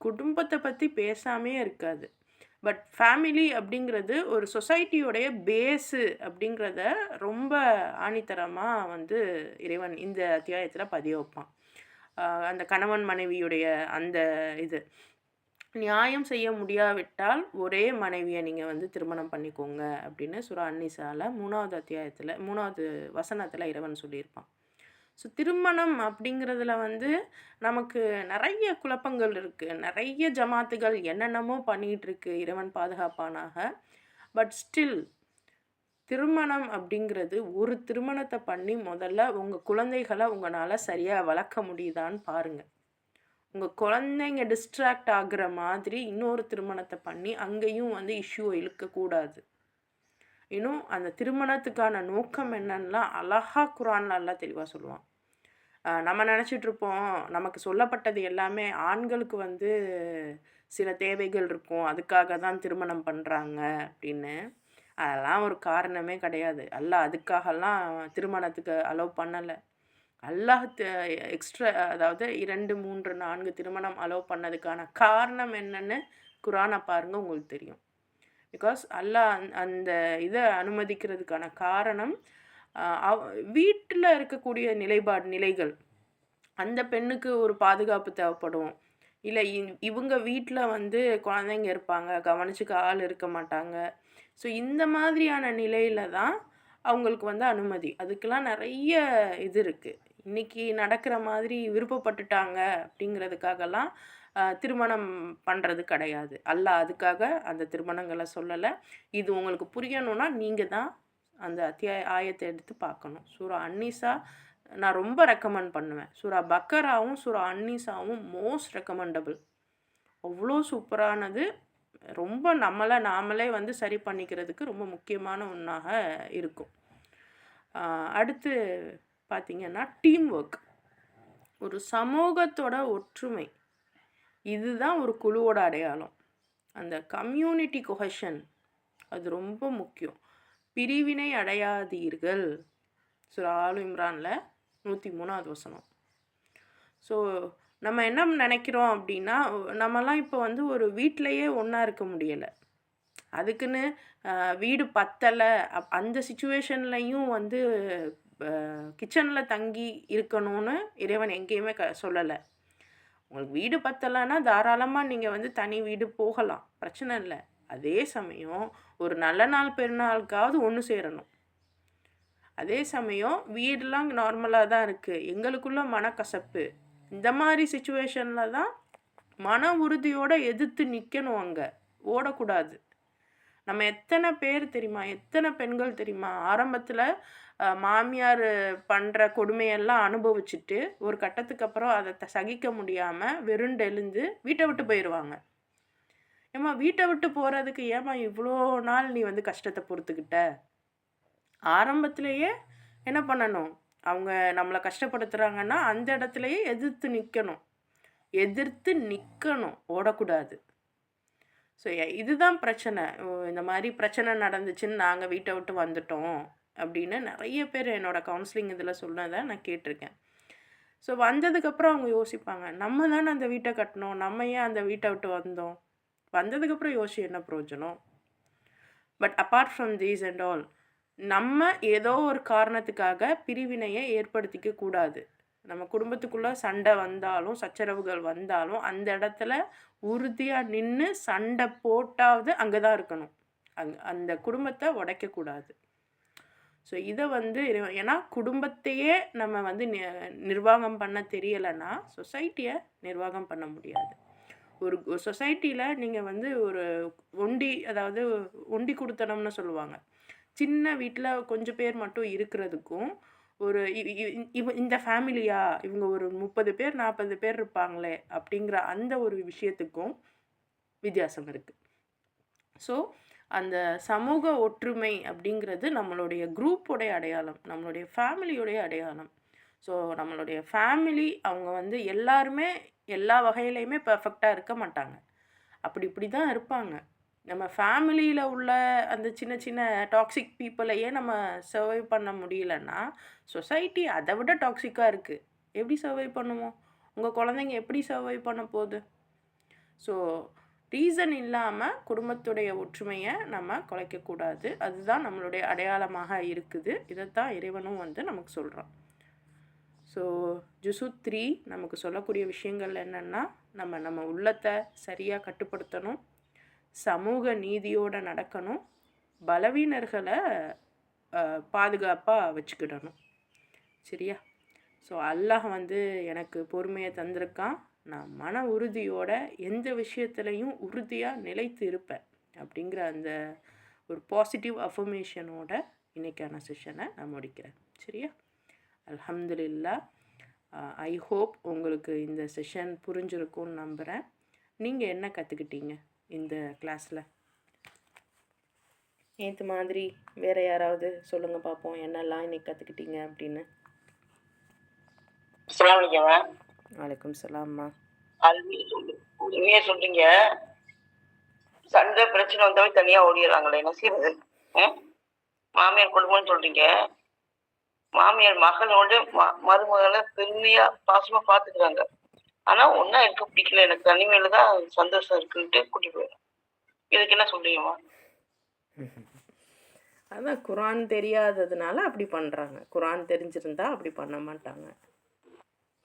S1: குடும்பத்தை பற்றி பேசாமே இருக்காது. பட் ஃபேமிலி அப்படிங்கிறது ஒரு சொசைட்டியோடைய பேஸு அப்படிங்கிறத ரொம்ப ஆணித்தரமாக இறைவன் இந்த அத்தியாயத்தில் பதிய வைப்பான். அந்த கணவன் மனைவியுடைய அந்த இது நியாயம் செய்ய முடியாவிட்டால் ஒரே மனைவியை நீங்கள் திருமணம் பண்ணிக்கோங்க அப்படின்னு சூரா அன்னிசால 3வது அத்தியாயத்தில் 3வது வசனத்தில் இறைவன் சொல்லியிருப்பான். ஸோ திருமணம் அப்படிங்கிறதுல நமக்கு நிறைய குழப்பங்கள் இருக்குது. நிறைய ஜமாத்துகள் என்னென்னமோ பண்ணிகிட்ருக்கு, இறைவன் பாதுகாப்பானாக. பட் ஸ்டில் திருமணம் அப்படிங்கிறது, ஒரு திருமணத்தை பண்ணி முதல்ல உங்கள் குழந்தைகளை உங்களால் சரியாக வளர்க்க முடியுதான்னு பாருங்கள். உங்கள் குழந்தைங்க டிஸ்ட்ராக்ட் ஆகுற மாதிரி இன்னொரு திருமணத்தை பண்ணி அங்கேயும் இஷ்யூவை இழுக்கக்கூடாது. இன்னும் அந்த திருமணத்துக்கான நோக்கம் என்னன்னா அழகா குரான்ல எல்லாம் தெளிவாக சொல்லுவான். நம்ம நினச்சிட்ருப்போம் நமக்கு சொல்லப்பட்டது எல்லாமே ஆண்களுக்கு சில தேவைகள் இருக்கும், அதுக்காக தான் திருமணம் பண்ணுறாங்க அப்படின்னு. அதெல்லாம் ஒரு காரணமே கிடையாது. அல்லாஹ் அதுக்காகலாம் திருமணத்துக்கு அலோவ் பண்ணலை. அல்லாஹ் எக்ஸ்ட்ரா, அதாவது 2, 3, 4 திருமணம் அலோவ் பண்ணதுக்கான காரணம் என்னன்னு குரானை பாருங்கள், உங்களுக்கு தெரியும். பிகாஸ் அல்லாஹ் அந்த இதை அனுமதிக்கிறதுக்கான காரணம் வீட்டில் இருக்கக்கூடிய நிலைகள், அந்த பெண்ணுக்கு ஒரு பாதுகாப்பு தேவைப்படும். இல்லை இவங்க வீட்டில் குழந்தைங்க இருப்பாங்க, கவனிச்சுக்க ஆள் இருக்க மாட்டாங்க. ஸோ இந்த மாதிரியான நிலையில் தான் அவங்களுக்கு அனுமதி. அதுக்கெல்லாம் நிறைய இது இருக்குது. இன்றைக்கி நடக்கிற மாதிரி விருப்பப்பட்டுட்டாங்க அப்படிங்கிறதுக்காகலாம் திருமணம் பண்ணுறது கிடையாது. அல்லாஹ் அதுக்காக அந்த திருமணங்களை சொல்லலை. இது உங்களுக்கு புரியணும்னா நீங்கள் தான் அந்த ஆயத்தை எடுத்து பார்க்கணும். சூரா அன்னீசா நான் ரொம்ப ரெக்கமெண்ட் பண்ணுவேன். சூரா பக்கராவும் சூரா அன்னீசாவும் மோஸ்ட் ரெக்கமெண்டபிள். அவ்வளோ சூப்பரானது. ரொம்ப நாமளே வந்து சரி பண்ணிக்கிறதுக்கு ரொம்ப முக்கியமான ஒன்றாக இருக்கும். அடுத்து பார்த்திங்கன்னா டீம் ஒர்க், ஒரு சமூகத்தோட ஒற்றுமை, இதுதான் ஒரு குழுவோட அடையாளம். அந்த கம்யூனிட்டி கொஹெஷன் அது ரொம்ப முக்கியம். பிரிவினை அடையாதீர்கள், சூரா ஆல் இம்ரானில் 103வது வசனம். ஸோ நம்ம என்ன நினைக்கிறோம் அப்படின்னா, நம்மலாம் இப்போ வந்து ஒரு வீட்டிலையே ஒன்றா இருக்க முடியலை. அதுக்குன்னு வீடு பத்தலை அந்த சுச்சுவேஷன்லையும் வந்து கிச்சனில் தங்கி இருக்கணும்னு இறைவன் எங்கேயுமே சொல்லலை. உங்களுக்கு வீடு பத்தலைன்னா தாராளமாக நீங்கள் வந்து தனி வீடு போகலாம், பிரச்சனை இல்லை. அதே சமயம் ஒரு நல்ல நாள் பெருநாளுக்காவது ஒன்று சேரணும். அதே சமயம் வீடெலாம் நார்மலாக தான் இருக்குது, எங்களுக்குள்ள மனக்கசப்பு, இந்த மாதிரி சுச்சுவேஷனில் தான் மன உறுதியோடு எதிர்த்து நிற்கணும். அங்கே ஓடக்கூடாது. நம்ம எத்தனை பேர் தெரியுமா, எத்தனை பெண்கள் தெரியுமா, ஆரம்பத்தில் மாமியார் பண்ணுற கொடுமையெல்லாம் அனுபவிச்சுட்டு ஒரு கட்டத்துக்கு அப்புறம் அதை சகிக்க முடியாமல் வெறுண்டெழுந்து வீட்டை விட்டு போயிடுவாங்க. ஏம்மா வீட்டை விட்டு போகிறதுக்கு ஏம்மா இவ்வளோ நாள் நீ வந்து கஷ்டத்தை பொறுத்துக்கிட்ட? ஆரம்பத்திலேயே என்ன பண்ணணும், அவங்க நம்மளை கஷ்டப்படுத்துகிறாங்கன்னா அந்த இடத்துலையே எதிர்த்து நிற்கணும், ஓடக்கூடாது. ஸோ இதுதான் பிரச்சனை. இந்த மாதிரி பிரச்சனை நடந்துச்சுன்னு நாங்கள் வீட்டை விட்டு வந்துட்டோம் அப்படின்னு நிறைய பேர் என்னோடய கவுன்சிலிங் இதில் சொன்னதை நான் கேட்டிருக்கேன். ஸோ வந்ததுக்கப்புறம் அவங்க யோசிப்பாங்க, நம்ம தானே அந்த வீட்டை கட்டணும், நம்ம ஏன் அந்த வீட்டை விட்டு வந்தோம்? வந்ததுக்கப்புறம் யோசி என்ன பிரயோஜனம்? But apart from these and all, நம்ம ஏதோ ஒரு காரணத்துக்காக பிரிவினையை ஏற்படுத்திக்க கூடாது. நம்ம குடும்பத்துக்குள்ளே சண்டை வந்தாலும் சச்சரவுகள் வந்தாலும் அந்த இடத்துல உறுதியாக நின்று சண்டை போட்டாவது அங்கே தான் இருக்கணும். அந்த குடும்பத்தை உடைக்கக்கூடாது. ஸோ இதை வந்து ஏன்னா குடும்பத்தையே நம்ம வந்து நிர்வாகம் பண்ண தெரியலைன்னா சொசைட்டியை நிர்வாகம் பண்ண முடியாது. ஒரு சொசைட்டியில் நீங்கள் வந்து ஒரு அதாவது ஒண்டி கொடுத்தனம்னு சொல்லுவாங்க. சின்ன வீட்டில் கொஞ்சம் பேர் மட்டும் இருக்கிறதுக்கும் ஒரு இந்த ஃபேமிலியா இவங்க ஒரு 30 பேர் 40 பேர் இருப்பாங்களே அப்படிங்கிற அந்த ஒரு விஷயத்துக்கும் வித்தியாசம் இருக்குது. ஸோ அந்த சமூக ஒற்றுமை அப்படிங்கிறது நம்மளுடைய குரூப்போடைய அடையாளம், நம்மளுடைய ஃபேமிலியோடைய அடையாளம். ஸோ நம்மளுடைய ஃபேமிலி அவங்க வந்து எல்லாருமே எல்லா வகையிலையுமே பர்ஃபெக்டாக இருக்க மாட்டாங்க, இப்படி தான் இருப்பாங்க. நம்ம ஃபேமிலியில் உள்ள அந்த சின்ன சின்ன டாக்ஸிக் பீப்புளையே நம்ம சர்வை பண்ண முடியலன்னா சொசைட்டி அதை விட டாக்ஸிக்காக இருக்குது. எப்படி சர்வை பண்ணுவோம்? உங்கள் குழந்தைங்க எப்படி சர்வை பண்ண போகுது? ஸோ ரீசன் இல்லாமல் குடும்பத்துடைய ஒற்றுமையை நம்ம குலைக்கக்கூடாது. அதுதான் நம்மளுடைய அடையாளமாக இருக்குது. இதைத்தான் இறைவனும் வந்து நமக்கு சொல்கிறான். ஸோ ஜுசு 3 நமக்கு சொல்லக்கூடிய விஷயங்கள் என்னென்னா, நம்ம உள்ளத்தை சரியாக கட்டுப்படுத்தணும், சமூக நீதியோடு நடக்கணும், பலவீனர்களை பாதுகாப்பாக வச்சுக்கிடணும். சரியா? ஸோ அல்லாஹ் வந்து எனக்கு பொறுமையை தந்திருக்கான். நான் மன உறுதியோட எந்த விஷயத்துலையும் உறுதியாக நிலைத்து இருப்பேன் அப்படிங்கிற அந்த ஒரு பாசிட்டிவ் அஃபர்மேஷனோட இன்றைக்கான செஷனை நான் முடிக்கிறேன். சரியா? அல்ஹம்துலில்லாஹ். ஐ ஹோப் உங்களுக்கு இந்த செஷன் புரிஞ்சிருக்கும்னு நம்புகிறேன். நீங்கள் என்ன கற்றுக்கிட்டீங்க இந்த கிளாஸில்? நேற்று மாதிரி வேறு யாராவது சொல்லுங்கள் பார்ப்போம், என்னெல்லாம் இன்னைக்கு கற்றுக்கிட்டீங்க அப்படின்னு. வலைக்கம் சலாம்மா.
S2: உண்மையே சொல்றீங்க. சண்டை பிரச்சனை வந்தாவே தனியா ஓடிடுறாங்களே, என்ன செய்யறது? மாமியார் குடும்பம்னு சொல்றீங்க, மாமியார் மகளோட மருமகளை பெருமையா பாசமா பாத்துக்கிறாங்க. ஆனா ஒன்னா இருக்க பிடிக்கல, எனக்கு தனிமையிலதான் சந்தோஷம் இருக்குன்ட்டு கூட்டிட்டு போயிடும். இதுக்கு என்ன சொல்றீங்கம்மா?
S1: அதான் குரான் தெரியாததுனால அப்படி பண்றாங்க. குரான் தெரிஞ்சிருந்தா அப்படி பண்ண மாட்டாங்க.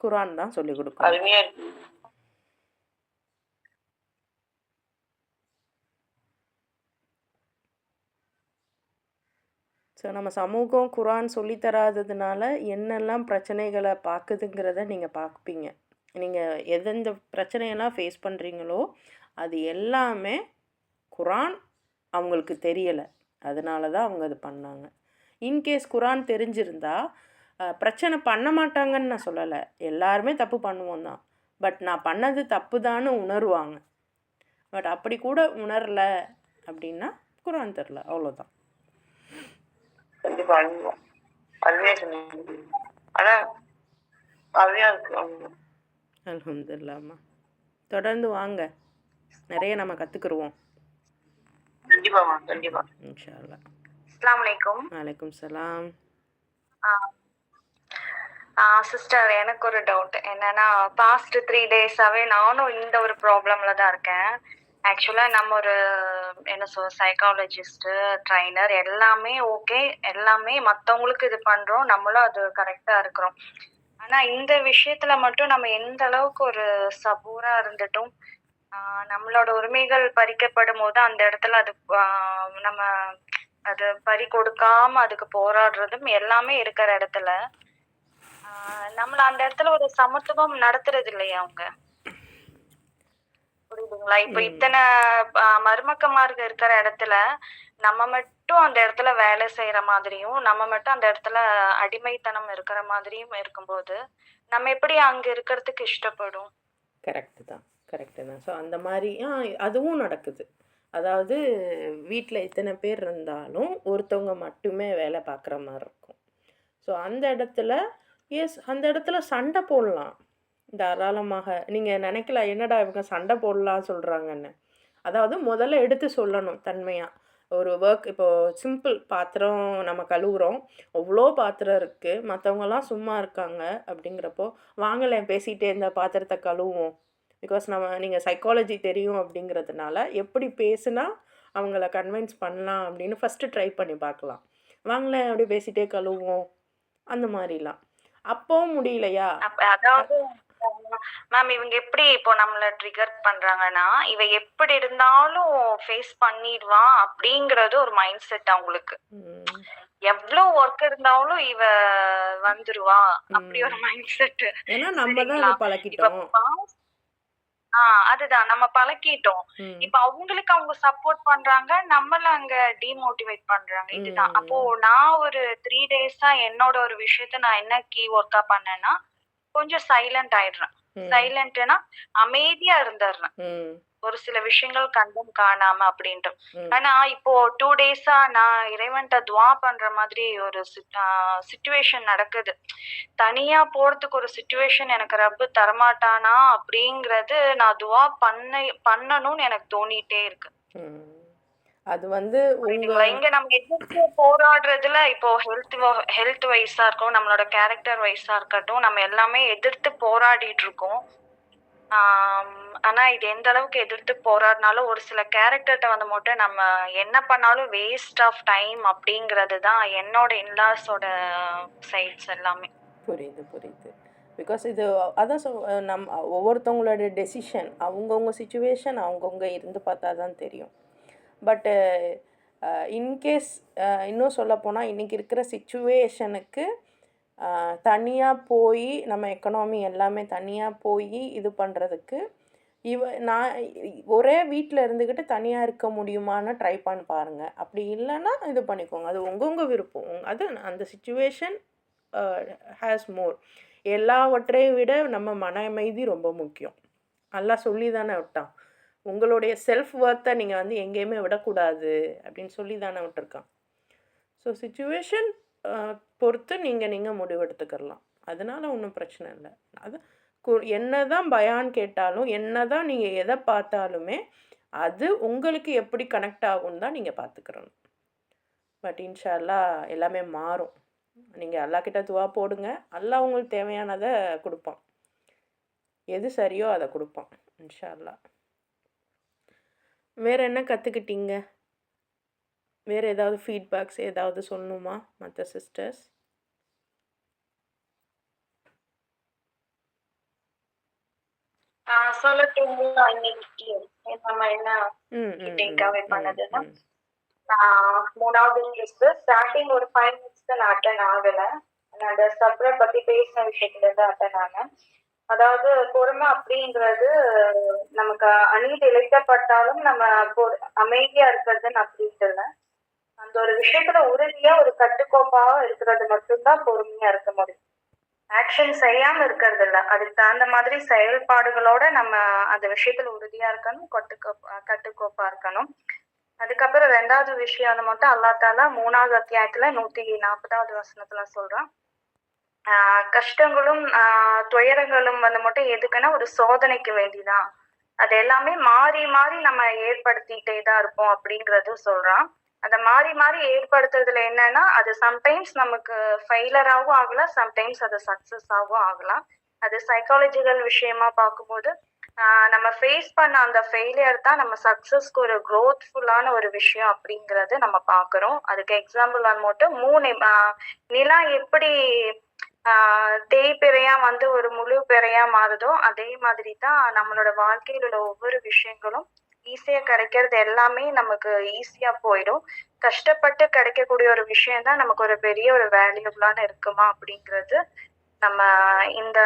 S1: குரான் தான் சொல்லி கொடுக்கும்.
S2: அருமையா இருக்கு.
S1: ஸோ நம்ம சமூகம் குரான் சொல்லித்தராததுனால என்னெல்லாம் பிரச்சனைகளை பார்க்குதுங்கிறத நீங்கள் பார்ப்பீங்க. நீங்கள் எந்தெந்த பிரச்சனையெல்லாம் ஃபேஸ் பண்ணுறீங்களோ அது எல்லாமே குரான் அவங்களுக்கு தெரியலை, அதனால தான் அவங்க அது பண்ணாங்க. இன்கேஸ் குரான் தெரிஞ்சிருந்தா பிரச்சனை பண்ண மாட்டாங்கன்னு நான் சொல்லலை, எல்லாருமே தப்பு பண்ணுவோம் தான். பட் நான் பண்ணது தப்பு தான்னு உணருவாங்க. பட் அப்படி கூட உணரல அப்படின்னா குரான் தெரில, அவ்வளோதான்.
S2: கண்டிப்பா அருமையா சொன்னீங்க. ஆனா அருமையா இருக்கு.
S1: அல்ஹம்துலில்லாஹ்மா. தொடர்ந்து வாங்க, நிறைய நம்ம கற்றுக்குருவோம்.
S2: கண்டிப்பாமா, கண்டிப்பா.
S1: இன்ஷா அல்லாஹ்.
S3: அஸ்ஸலாமு அலைக்கும்.
S1: வலைக்கும் சலாம்.
S3: சிஸ்டர், எனக்கு ஒரு டவுட் என்னன்னா, பாஸ்ட் 3 டேஸாவே நானும் இந்த ஒரு ப்ராப்ளம்ல தான் இருக்கேன். ஆக்சுவலா நம்ம ஒரு என்ன சொல்ற சைக்காலஜிஸ்ட் ட்ரைனர் எல்லாமே ஓகே, எல்லாமே மற்றவங்களுக்கு இது பண்றோம், நம்மளும் அது கரெக்டா இருக்கிறோம். ஆனா இந்த விஷயத்துல மட்டும் நம்ம எந்த அளவுக்கு ஒரு சபூரா இருந்துட்டும் நம்மளோட உரிமைகள் பறிக்கப்படும் போது அந்த இடத்துல அது நம்ம அது பறி கொடுக்காம அதுக்கு போராடுறதும் எல்லாமே இருக்கிற இடத்துல நம்மள அந்த இடத்துல ஒரு சமத்துவம் நடத்துறது இல்லையா அவங்க? புரியுதுங்களா? இப்ப இத்தனை மருமக்கமார்கள் இருக்கிற இடத்துல நம்ம மட்டும் அந்த இடத்துல வேலை செய்யற மாதிரியும் நம்ம மட்டும் அந்த இடத்துல அடிமைத்தனம் இருக்கிற மாதிரியும் இருக்கும்போது நம்ம எப்படி அங்க இருக்கிறதுக்கு இஷ்டப்படும்?
S1: கரெக்டு தான், கரெக்டு தான். ஸோ அந்த மாதிரி அதுவும் நடக்குது. அதாவது வீட்டில் இத்தனை பேர் இருந்தாலும் ஒருத்தவங்க மட்டுமே வேலை பார்க்குற மாதிரி இருக்கும். ஸோ அந்த இடத்துல அந்த இடத்துல சண்டை போடலாம் தாராளமாக. நீங்கள் நினைக்கலாம் என்னடா இவங்க சண்டை போடலாம் சொல்கிறாங்கன்னு. அதாவது முதல்ல எடுத்து சொல்லணும் தன்மையாக. ஒரு ஒர்க் இப்போது சிம்பிள் பாத்திரம் நம்ம கழுவுறோம், அவ்வளோ பாத்திரம் இருக்குது, மற்றவங்கலாம் சும்மா இருக்காங்க அப்படிங்கிறப்போ வாங்கலேன் பேசிகிட்டே இந்த பாத்திரத்தை கழுவுவோம். பிகாஸ் நீங்கள் சைக்காலஜி தெரியும் அப்படிங்கிறதுனால எப்படி பேசுனா அவங்கள கன்வின்ஸ் பண்ணலாம் அப்படின்னு ஃபஸ்ட்டு ட்ரை பண்ணி பார்க்கலாம். வாங்கலேன் அப்படி பேசிகிட்டே கழுவுவோம், அந்த மாதிரிலாம். அப்பவும் முடியலையா?
S3: அதாவது மேம் இவங்க எப்படி இப்போ நம்மள ட்ரிகர் பண்றாங்கன்னா, இவ எப்படி இருந்தாலும் ஃபேஸ் பண்ணிடுவா அப்படிங்கறது ஒரு மைண்ட் செட் அவங்களுக்கு. எவ்வளவு ஒர்க் இருந்தாலும் இவ வந்துருவா அப்படி ஒரு மைண்ட் செட்.
S1: ஏன்னா நம்ம தான் பழக்கிட்டோம்.
S3: அதுதான் நம்ம பழக்கிட்டோம். இப்ப அவங்களுக்கு அவங்க சப்போர்ட் பண்றாங்க, நம்மள அங்க டிமோட்டிவேட் பண்றாங்க. இதுதான். அப்போ நான் ஒரு 3 டேஸா என்னோட ஒரு விஷயத்த நான் என்ன கீ ஒர்க்கா பண்ணேன்னா, கொஞ்சம் சைலண்ட் ஆயிடுறேன். சைலண்ட்னா அமைதியா இருந்துடுறேன். ஒரு சில விஷயங்கள் கண்டும் காணாம அப்படின்ட்டு. ஆனா இப்போ 2 டேஸா நான் இறைவன்ட்ட துவா பண்ற மாதிரி ஒரு சிச்சுவேஷன் நடக்குது. தனியா போறதுக்கு ஒரு சிச்சுவேஷன் எனக்கு ரப்பு தரமாட்டானா அப்படிங்கறது நான் துவா பண்ணணும்னு எனக்கு தோணிட்டே இருக்கு.
S1: அது வந்து
S3: இங்க நம்ம எதிர்த்து போராடுறதுல இப்போ ஹெல்த் வைஸா இருக்கும், நம்மளோட கேரக்டர் வைஸா இருக்கட்டும், நம்ம எல்லாமே எதிர்த்து போராடிட்டு இருக்கோம். ஆனா இது எந்த அளவுக்கு எதிர்த்து போராடினாலும் ஒரு சில கேரக்டர்கிட்ட வந்து மட்டும் நம்ம என்ன பண்ணாலும் வேஸ்ட் ஆஃப் டைம் அப்படிங்கிறது தான் என்னோட இன்லாஸோட சைட்ஸ் எல்லாமே.
S1: புரியுது புரியுது. பிகாஸ் இது அதான் நம்ம ஒவ்வொருத்தவங்களோட டெசிஷன், அவங்கவுங்க சுச்சுவேஷன் அவங்கவுங்க இருந்து பார்த்தா தான் தெரியும். பட்டு இன்கேஸ் இன்னும் சொல்லப்போனால் இன்றைக்கி இருக்கிற சிச்சுவேஷனுக்கு தனியாக போய் நம்ம எக்கனாமி எல்லாமே தனியாக போய் இது பண்ணுறதுக்கு நான் ஒரே வீட்டில் இருந்துக்கிட்டு தனியாக இருக்க முடியுமான்னு ட்ரை பண்ணி பாருங்கள். அப்படி இல்லைன்னா இது பண்ணிக்கோங்க, அது உங்கவுங்க விருப்பம். அது அந்த சிச்சுவேஷன் ஹேஸ் மோர். எல்லாவற்றையும் விட நம்ம மன அமைதி ரொம்ப முக்கியம். அல்லாஹ் சொல்லி தானே விட்டான், உங்களுடைய செல்ஃப் ஒர்த்தை நீங்கள் வந்து எங்கேயுமே விடக்கூடாது அப்படின்னு சொல்லி தானே விட்டுருக்கான். ஸோ சிச்சுவேஷன் பொறுத்து நீங்கள் முடிவெடுத்துக்கலாம், அதனால் ஒன்றும் பிரச்சனை இல்லை. அது என்ன தான் பயான் கேட்டாலும் என்ன தான் நீங்கள் எதை பார்த்தாலுமே அது உங்களுக்கு எப்படி கனெக்ட் ஆகும் தான் நீங்கள் பார்த்துக்கிறணும். பட் இன்ஷா அல்லாஹ் எல்லாமே மாறும். நீங்கள் அல்லாஹ் கிட்ட துவா போடுங்க, அல்லாஹ் உங்களுக்கு தேவையானதை கொடுப்பான், எது சரியோ அதை கொடுப்பான் இன்ஷா அல்லாஹ். வேறு என்ன கற்றுக்கிட்டீங்க? வேறு ஏதாவது ஃபீட்பேக்ஸ் ஏதாவது சொல்லணுமா மற்ற சிஸ்டர்ஸ்?
S3: சொல்லட்டுங்களா? இன்னைக்கு நம்ம என்ன டேக்காவே பண்ணதுன்னா, 3வது டெஸ்ட் ஸ்டார்டிங் ஒரு 5 minutes நான் அட்டன் ஆகல. நான் அந்த சப்ரை பத்தி பேசின விஷயத்துல இருந்து அட்டன் ஆனேன். அதாவது பொறுமை அப்படிங்கிறது நமக்கு அநீதி இழைக்கப்பட்டாலும் நம்ம அமைதியா இருக்கிறதுன்னு அப்படின்ட்டு இல்லை. அந்த ஒரு விஷயத்துல உறுதியா ஒரு கட்டுக்கோப்பாக இருக்கிறது மட்டும்தான் பொறுமையா இருக்க முடியும். ஆக்ஷன் செய்யாம இருக்கிறது இல்ல, அதுக்கு தகுந்த மாதிரி செயல்பாடுகளோட நம்ம அந்த விஷயத்துல உறுதியா இருக்கணும், கட்டுக்கோப்பா இருக்கணும். அதுக்கப்புறம் 2வது விஷயம் மட்டும் அல்லா தாலா 3வது அத்தியாயத்துல 140வது வசனத்துல சொல்றான். கஷ்டங்களும் துயரங்களும் மட்டும் எதுக்குன்னா ஒரு சோதனைக்கு வேண்டிதான். அது எல்லாமே மாறி மாறி நம்ம ஏற்படுத்திட்டே தான் இருப்போம் அப்படிங்கறதும் சொல்றான். அந்த மாறி மாறி ஏற்படுத்துறதுல என்னன்னா, அது சம்டைம்ஸ் நமக்கு ஃபெயிலராகவும் ஆகலாம், சம்டைம்ஸ் அது சக்சஸாகவும் ஆகலாம். அது சைக்காலஜிக்கல் விஷயமா பார்க்கும்போது நம்ம ஃபேஸ் பண்ண அந்த ஃபெயிலியர் தான் நம்ம சக்சஸ்க்கு ஒரு க்ரோத்ஃபுல்லான ஒரு விஷயம் அப்படிங்கறது நம்ம பார்க்குறோம். அதுக்கு எக்ஸாம்பிள் மட்டும் 3 நிலா எப்படி தேய்பிறையா ஒரு முழு பிறையா மாறுதோ, அதே மாதிரி தான் நம்மளோட வாழ்க்கையில உள்ள ஒவ்வொரு விஷயங்களும் ஈஸியா கிடைக்கிறது எல்லாமே நமக்கு ஈஸியா போயிடும். கஷ்டப்பட்டு கிடைக்கக்கூடிய ஒரு விஷயம் தான் நமக்கு ஒரு பெரிய ஒரு வேல்யூபிளான இருக்குமா அப்படிங்கிறது நம்ம இந்த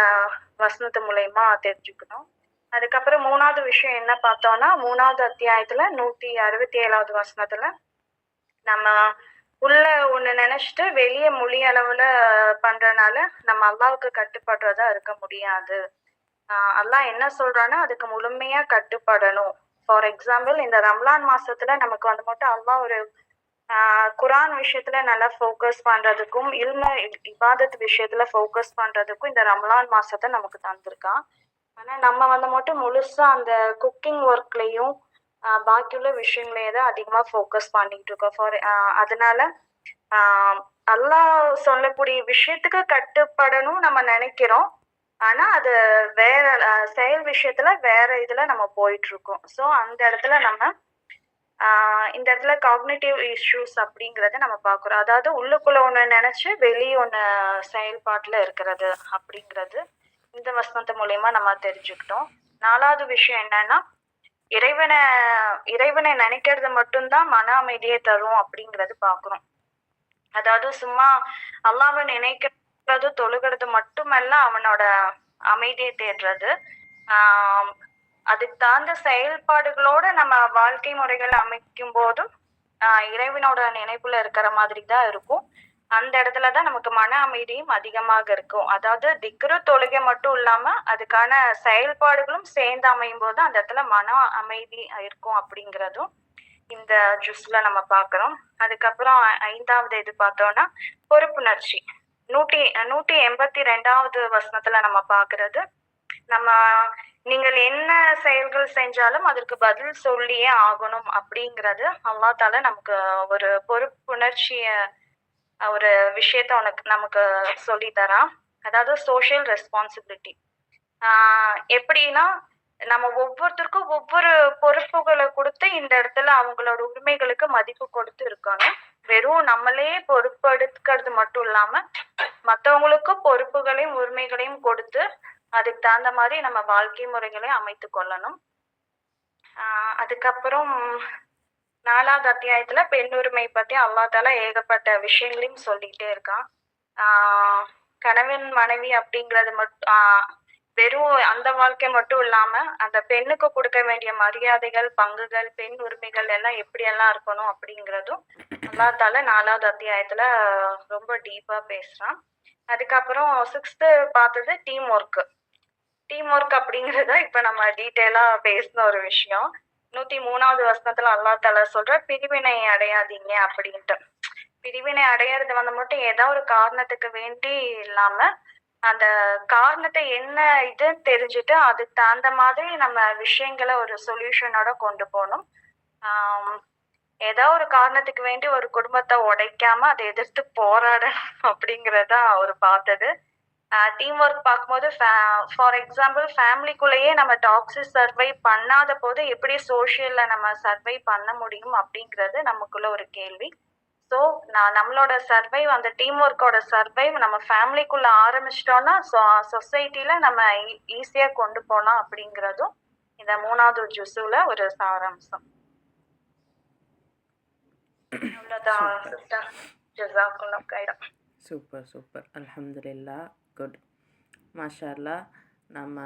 S3: வசனத்து மூலயமா தெரிஞ்சுக்கணும். அதுக்கப்புறம் 3வது விஷயம் என்ன பார்த்தோம்னா, 3வது அத்தியாயத்துல 167வது வசனத்துல நம்ம உள்ள ஒண்ணு நினைச்சிட்டு வெளியே மொழி அளவுல பண்றதுனால நம்ம அல்லாவுக்கு கட்டுப்படுறதா இருக்க முடியாது. அல்லாஹ் என்ன சொல்றான்னா அதுக்கு முழுமையா கட்டுப்படணும். ஃபார் எக்ஸாம்பிள் இந்த ரம்லான் மாசத்துல நமக்கு மட்டும் அல்லாஹ் ஒரு குரான் விஷயத்துல நல்லா ஃபோக்கஸ் பண்றதுக்கும் இபாதத் விஷயத்துல ஃபோக்கஸ் பண்றதுக்கும் இந்த ரம்லான் மாசத்தை நமக்கு தந்திருக்கான். ஆனா நம்ம மட்டும் முழுசா அந்த குக்கிங் ஒர்க்லயும் பாக்கியுள்ள விஷயங்களையே தான் அதிகமா ஃபோக்கஸ் பண்ணிட்டு இருக்கோம். அதனால அல்லாஹ் சொல்லக்கூடிய விஷயத்துக்கு கட்டுப்படணும் நம்ம நினைக்கிறோம். ஆனா அது வேற செயல் விஷயத்துல வேற இதுல நம்ம போயிட்டு இருக்கோம். ஸோ அந்த இடத்துல நம்ம இந்த இடத்துல காக்னிட்டிவ் இஷ்யூஸ் அப்படிங்கறத நம்ம பார்க்குறோம். அதாவது உள்ளுக்குள்ள ஒண்ணு நினைச்சு வெளியே ஒண்ணு செயல்பாட்டுல இருக்கிறது அப்படிங்கிறது இந்த வசனத்து மூலயமா நம்ம தெரிஞ்சுக்கிட்டோம். 4வது விஷயம் என்னன்னா, இறைவனை நினைக்கிறது மட்டும்தான் மன அமைதியை தரும் அப்படிங்கறது பாக்குறோம். அதாவது சும்மா அல்லாஹ்வை நினைக்கிறது தொழுகிறது மட்டுமல்ல அவனோட அமைதியை தேடுறது. அதுக்கு தகுந்த செயல்பாடுகளோட நம்ம வாழ்க்கை முறைகளை அமைக்கும் போதும் இறைவனோட நினைப்புல இருக்கிற மாதிரி தான் இருக்கும். அந்த இடத்துலதான் நமக்கு மன அமைதியும் அதிகமாக இருக்கும். அதாவது திக்ரு தொழுகை மட்டும் இல்லாம அதுக்கான செயல்பாடுகளும் சேர்ந்து அமையும் போது அந்த இடத்துல மன அமைதி இருக்கும் அப்படிங்கிறதும் இந்த ஜூஸ்ல நம்ம பாக்குறோம். அதுக்கப்புறம் 5வது இது பார்த்தோம்னா பொறுப்புணர்ச்சி. 182வது வசனத்துல நம்ம பாக்குறது, நம்ம நீங்கள் என்ன செயல்கள் செஞ்சாலும் அதற்கு பதில் சொல்லியே ஆகணும் அப்படிங்கிறது அல்லாஹ் தாலா நமக்கு ஒரு பொறுப்புணர்ச்சிய ஒரு விஷயத்த நமக்கு சொல்லி தரான். அதாவது சோஷியல் ரெஸ்பான்சிபிலிட்டி. எப்படின்னா நம்ம ஒவ்வொருத்தருக்கும் ஒவ்வொரு பொறுப்புகளை கொடுத்து இந்த இடத்துல அவங்களோட உரிமைகளுக்கு மதிப்பு கொடுத்து இருக்கணும். வெறும் நம்மளே பொறுப்பு எடுக்கிறது மட்டும் இல்லாம மற்றவங்களுக்கும் பொறுப்புகளையும் உரிமைகளையும் கொடுத்து அதுக்கு தகுந்த மாதிரி நம்ம வாழ்க்கை முறைகளை அமைத்து கொள்ளணும். அதுக்கப்புறம் 4வது அத்தியாயத்துல பெண் உரிமை பத்தி அல்லாஹ் தாலா ஏகப்பட்ட விஷயங்களையும் சொல்லிட்டே இருக்கான். கணவன் மனைவி அப்படிங்கறது மட்டும் வெறும் அந்த வாழ்க்கை மட்டும் இல்லாம அந்த பெண்ணுக்கு கொடுக்க வேண்டிய மரியாதைகள், பங்குகள், பெண் உரிமைகள் எல்லாம் எப்படி எல்லாம் இருக்கணும் அப்படிங்கிறதும் அல்லாஹ் தாலா 4வது அத்தியாயத்துல ரொம்ப டீப்பா பேசுறான். அதுக்கப்புறம் 6th பார்த்தது டீம் ஒர்க். டீம் ஒர்க் அப்படிங்கறத இப்ப நம்ம டீட்டெயிலா பேசின ஒரு விஷயம். 103வது வசனத்துல அல்லாஹ் தாலா சொல்ற பிரிவினை அடையாதீங்க அப்படின்ட்டு. பிரிவினை அடையறது மட்டும் ஏதோ ஒரு காரணத்துக்கு வேண்டி இல்லாம அந்த காரணத்தை என்ன இதுன்னு தெரிஞ்சுட்டு அதுக்கு தகுந்த மாதிரி நம்ம விஷயங்களை ஒரு சொல்யூஷனோட கொண்டு போகணும். ஏதோ ஒரு காரணத்துக்கு வேண்டி ஒரு குடும்பத்தை உடைக்காம அதை எதிர்த்து போராடணும் அப்படிங்கறதா அவர் பார்த்தது. டீம் ஒர்க் பார்க்கும்போது ஃபார் எக்ஸாம்பிள் ஃபேமிலிக்குள்ளேயே நம்ம டாக்ஸிக் சர்வை பண்ணாத போது எப்படி சோஷியல்ல நம்ம சர்வை பண்ண முடியும் அப்படிங்கிறது நமக்குள்ள ஒரு கேள்வி. ஸோ நம்மளோட சர்வைவ் அந்த டீம் ஒர்க்கோட சர்வைவ் நம்ம ஃபேமிலிக்குள்ள ஆரம்பிச்சிட்டோம்னா சொசைட்டில நம்ம ஈஸியா கொண்டு போகலாம் அப்படிங்கிறதும் இந்த 3வது ஜுஸுல ஒரு சாராம்சம்.
S1: Super super. அல்ஹம்துலில்லாஹ். குட். மாஷா அல்லாஹ். நம்ம